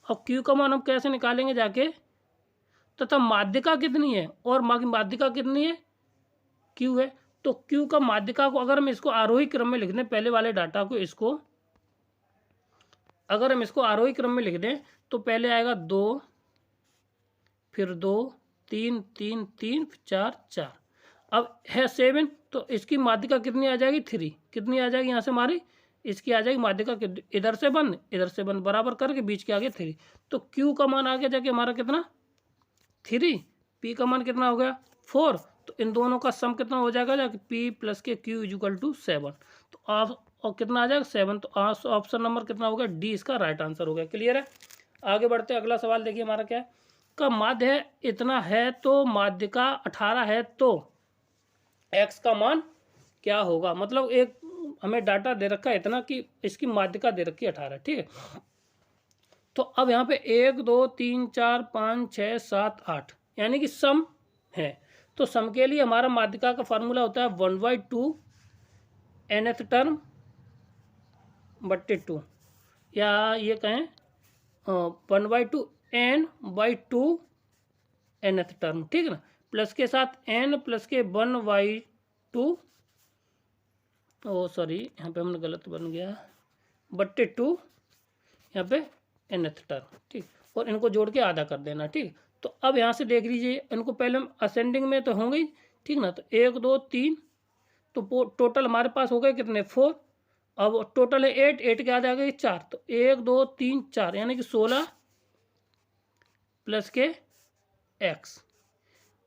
S1: और q का मान हम कैसे निकालेंगे जाके, तथा माध्यिका कितनी है और माध्यिका कितनी है q है। तो q का माध्यिका को अगर हम इसको आरोही क्रम में लिख दें, पहले वाले डाटा को इसको अगर हम इसको आरोही क्रम में लिख दें तो पहले आएगा 2 फिर 2 3 3 3 4 4, अब है 7, तो इसकी माध्यिका कितनी आ जाएगी 3, कितनी आ जाएगी यहाँ से हमारी इसकी आ जाएगी माध्यिका इधर से बंद बराबर करके बीच के आगे 3, तो q का मान आ गया जाके हमारा कितना 3, p का मान कितना हो गया 4, तो इन दोनों का सम कितना हो जाएगा जाके p प्लस के q इक्वल टू 7, तो आप और कितना आ जाएगा 7, तो ऑप्शन नंबर कितना हो गया डी इसका राइट आंसर हो गया। क्लियर है। आगे बढ़ते हैं, अगला सवाल देखिए हमारा क्या है, का माध्य है इतना है तो माध्य का 18 है तो x का मान क्या होगा। मतलब एक हमें डाटा दे रखा है इतना कि इसकी माध्यिका दे रखी है 18, ठीक है। तो अब यहाँ पे 1 2 3 4 5 6 7 8 यानी कि सम है। तो सम के लिए हमारा माध्यिका का फार्मूला होता है 1/2 nth टर्म बट्टे 2, या ये कहें 1/2 n/2 nth टर्म, ठीक है ना, प्लस के साथ n प्लस के 1/2, ओ सॉरी यहाँ पे हमने गलत बन गया, बट्टे 2 यहाँ पे nth टर्म, ठीक। और इनको जोड़ के आधा कर देना, ठीक। तो अब यहाँ से देख लीजिए, इनको पहले हम असेंडिंग में तो होंगे ही, ठीक ना। तो 1 2 3, तो टोटल हमारे पास हो गए कितने 4। अब टोटल है 8, 8 के आधे आ गए 4, तो 1 2 3 4 यानी कि 16 प्लस के x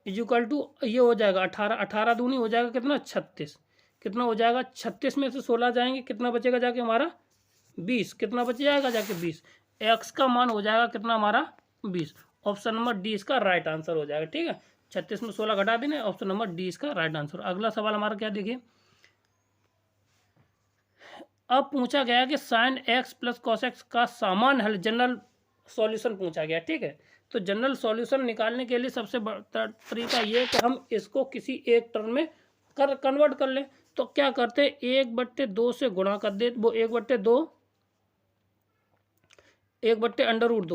S1: इक्वल टू ये हो जाएगा 18, 18 दूनी हो जाएगा कितना 36, कितना हो जाएगा 36 में से 16 जाएंगे, कितना बचेगा जाके हमारा 20, कितना बच जाएगा जाके 20। x का मान हो जाएगा कितना हमारा 20। ऑप्शन नंबर डी इसका राइट आंसर हो जाएगा, ठीक है। 36 में 16 घटा देने, ऑप्शन नंबर डी इसका राइट आंसर। अगला सवाल हमारा क्या देखिए, अब पूछा गया कि sine x plus cos x का सामान्य हल जनरल सॉल्यूशन पूछा गया, ठीक है। तो जनरल सॉल्यूशन निकालने के लिए सबसे बड़ा तरीका ये है कि हम इसको किसी एक टर्म में कन्वर्ट कर लें। तो क्या करते हैं, 1/2 से गुणा कर दे, वो 1/2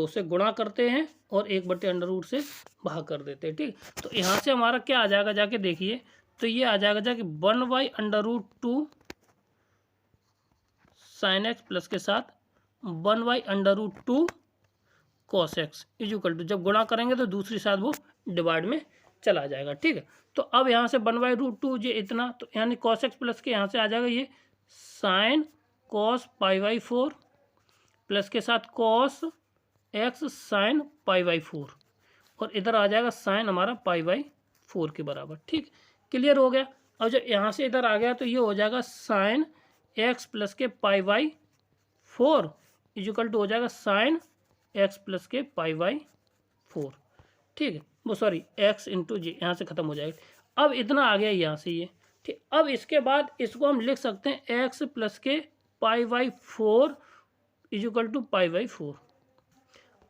S1: से गुणा करते हैं और 1/√2 से भाग कर देते हैं, ठीक। तो यहाँ से हमारा क्या आ जाएगा जाके देखिए, तो ये आ जाएगा जाके 1/√2 साइन एक्स प्लस के साथ 1/√2 कॉस एक्स इक्वल टू, जब गुणा करेंगे तो दूसरी साथ वो डिवाइड में चला जाएगा, ठीक है। तो अब यहाँ से 1/√2 ये इतना, तो यानी कॉस एक्स प्लस के यहाँ से आ जाएगा ये साइन कॉस π/4 प्लस के साथ कॉस एक्स साइन π/4, और इधर आ जाएगा साइन हमारा π/4 के बराबर, ठीक। क्लियर हो गया। और जब यहाँ से इधर आ गया तो ये हो जाएगा साइन एक्स प्लस के π/4 इक्वल टू हो जाएगा साइन एक्स प्लस के π/4, ठीक है। वो सॉरी एक्स इंटू जी यहाँ से ख़त्म हो जाएगा। अब इतना आ गया यहाँ से ये, ठीक। अब इसके बाद इसको हम लिख सकते हैं एक्स प्लस के π/4 इक्वल टू π/4।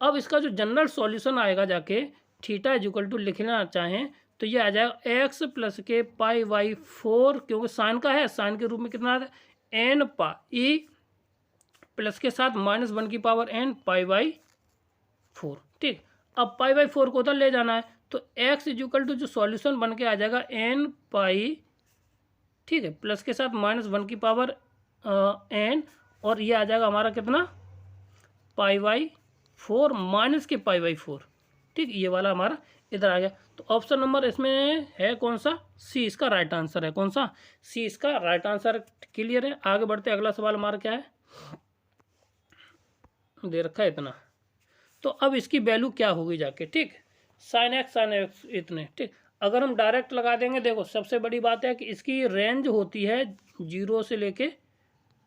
S1: अब इसका जो जनरल सॉल्यूशन आएगा जाके थीटा इक्वल टू लिखना चाहें तो ये आ जाएगा एक्स प्लस के π/4, क्योंकि साइन का है, साइन के रूप में कितना आता है n पाई प्लस के साथ -1 की पावर n π/4, ठीक। अब π/4 को उधर ले जाना है तो x इक्वल टू जो सॉल्यूशन बन के आ जाएगा n पाई, ठीक है, प्लस के साथ -1 की पावर n, और ये आ जाएगा हमारा कितना π/4 माइनस के π/4, ठीक। ये वाला हमारा इधर आ गया। तो ऑप्शन नंबर इसमें है कौन सा, सी इसका राइट आंसर है। कौन सा, सी इसका राइट आंसर। क्लियर है। आगे बढ़ते अगला सवाल हमारा क्या है, दे रखा है इतना। तो अब इसकी वैल्यू क्या होगी जाके, ठीक। साइन एक्स इतने, ठीक। अगर हम डायरेक्ट लगा देंगे, देखो सबसे बड़ी बात है कि इसकी रेंज होती है 0 से लेके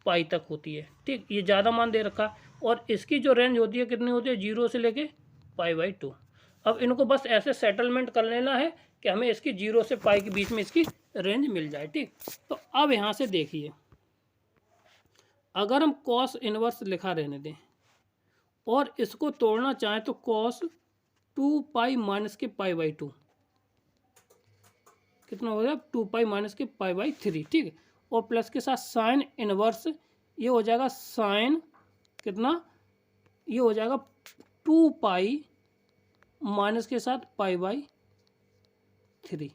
S1: पाई तक होती है, ठीक। ये ज़्यादा मान दे रखा, और इसकी जो रेंज होती है कितनी होती है 0 से लेके π/2। अब इनको बस ऐसे सेटलमेंट कर लेना है कि हमें इसकी 0 से पाई के बीच में इसकी रेंज मिल जाए, ठीक। तो अब यहाँ से देखिए, अगर हम कॉस इनवर्स लिखा रहने दें और इसको तोड़ना चाहें तो कॉस 2π माइनस के π/2 कितना हो जाएगा 2π माइनस के π/3, ठीक है। और प्लस के साथ साइन इनवर्स ये हो जाएगा साइन कितना, ये हो जाएगा 2π माइनस के साथ π/3,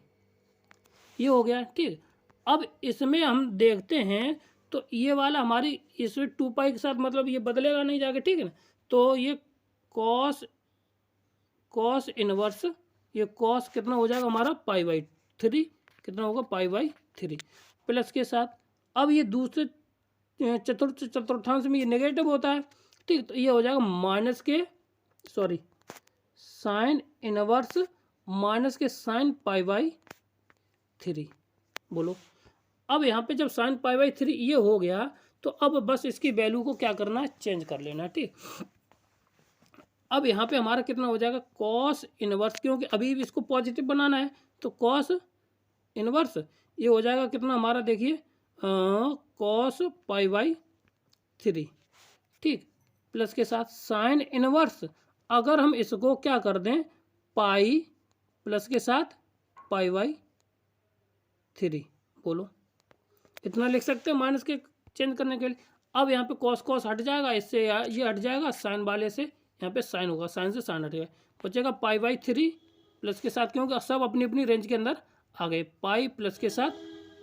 S1: ये हो गया, ठीक। अब इसमें हम देखते हैं तो ये वाला हमारी इसमें 2π के साथ मतलब ये बदलेगा नहीं जाके, ठीक है ना। तो ये कॉस इनवर्स, ये कॉस कितना हो जाएगा हमारा π/3, कितना होगा π/3 प्लस के साथ, अब ये दूसरे चतुर्थांश में ये नेगेटिव होता है, ठीक। तो ये हो जाएगा माइनस के सॉरी साइन इनवर्स माइनस के साइन π/3, बोलो। अब यहाँ पे जब साइन π/3 ये हो गया तो अब बस इसकी वैल्यू को क्या करना है, चेंज कर लेना है, ठीक। अब यहाँ पे हमारा कितना हो जाएगा कॉस इनवर्स, क्योंकि अभी भी इसको पॉजिटिव बनाना है तो कॉस इनवर्स ये हो जाएगा कितना हमारा, देखिए कॉस π/3, ठीक। प्लस के साथ साइन इनवर्स, अगर हम इसको क्या कर दें पाई प्लस के साथ π/3, बोलो। इतना लिख सकते हैं माइनस के चेंज करने के लिए। अब यहाँ पे कॉस कॉस हट जाएगा, इससे ये हट जाएगा, साइन वाले से यहाँ पे साइन होगा, साइन से साइन हटेगा, बचेगा π/3 प्लस के साथ, क्योंकि सब अपनी अपनी रेंज के अंदर आ गए, पाई प्लस के साथ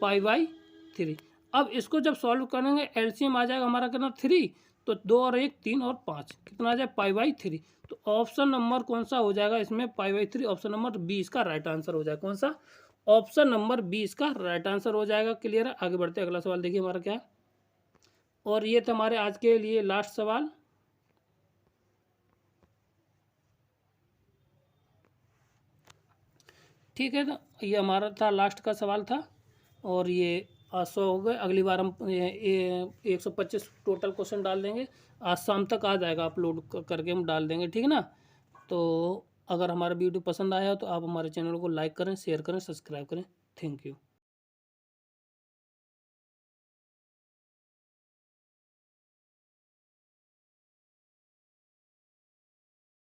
S1: π/3। अब इसको जब सॉल्व करेंगे एलसीएम आ जाएगा हमारा कितना 3, तो 2 और 1 3 और 5 कितना आ जाए π/3। तो ऑप्शन नंबर कौन सा हो जाएगा इसमें π/3, ऑप्शन नंबर बी इसका राइट आंसर हो जाएगा। कौन सा? ऑप्शन नंबर बी इसका राइट आंसर हो जाएगा। क्लियर है? आगे बढ़ते हैं, अगला सवाल देखिए हमारा क्या है। और ये था हमारे आज के लिए लास्ट सवाल। ठीक है, तो ये हमारा था लास्ट का सवाल था। और ये 100 हो गए। अगली बार हम 125 टोटल क्वेश्चन डाल देंगे। आज शाम तक आ जाएगा, अपलोड करके हम डाल देंगे। ठीक है ना? तो अगर हमारा वीडियो पसंद आया तो आप हमारे चैनल को लाइक करें, शेयर करें, सब्सक्राइब करें। Thank you.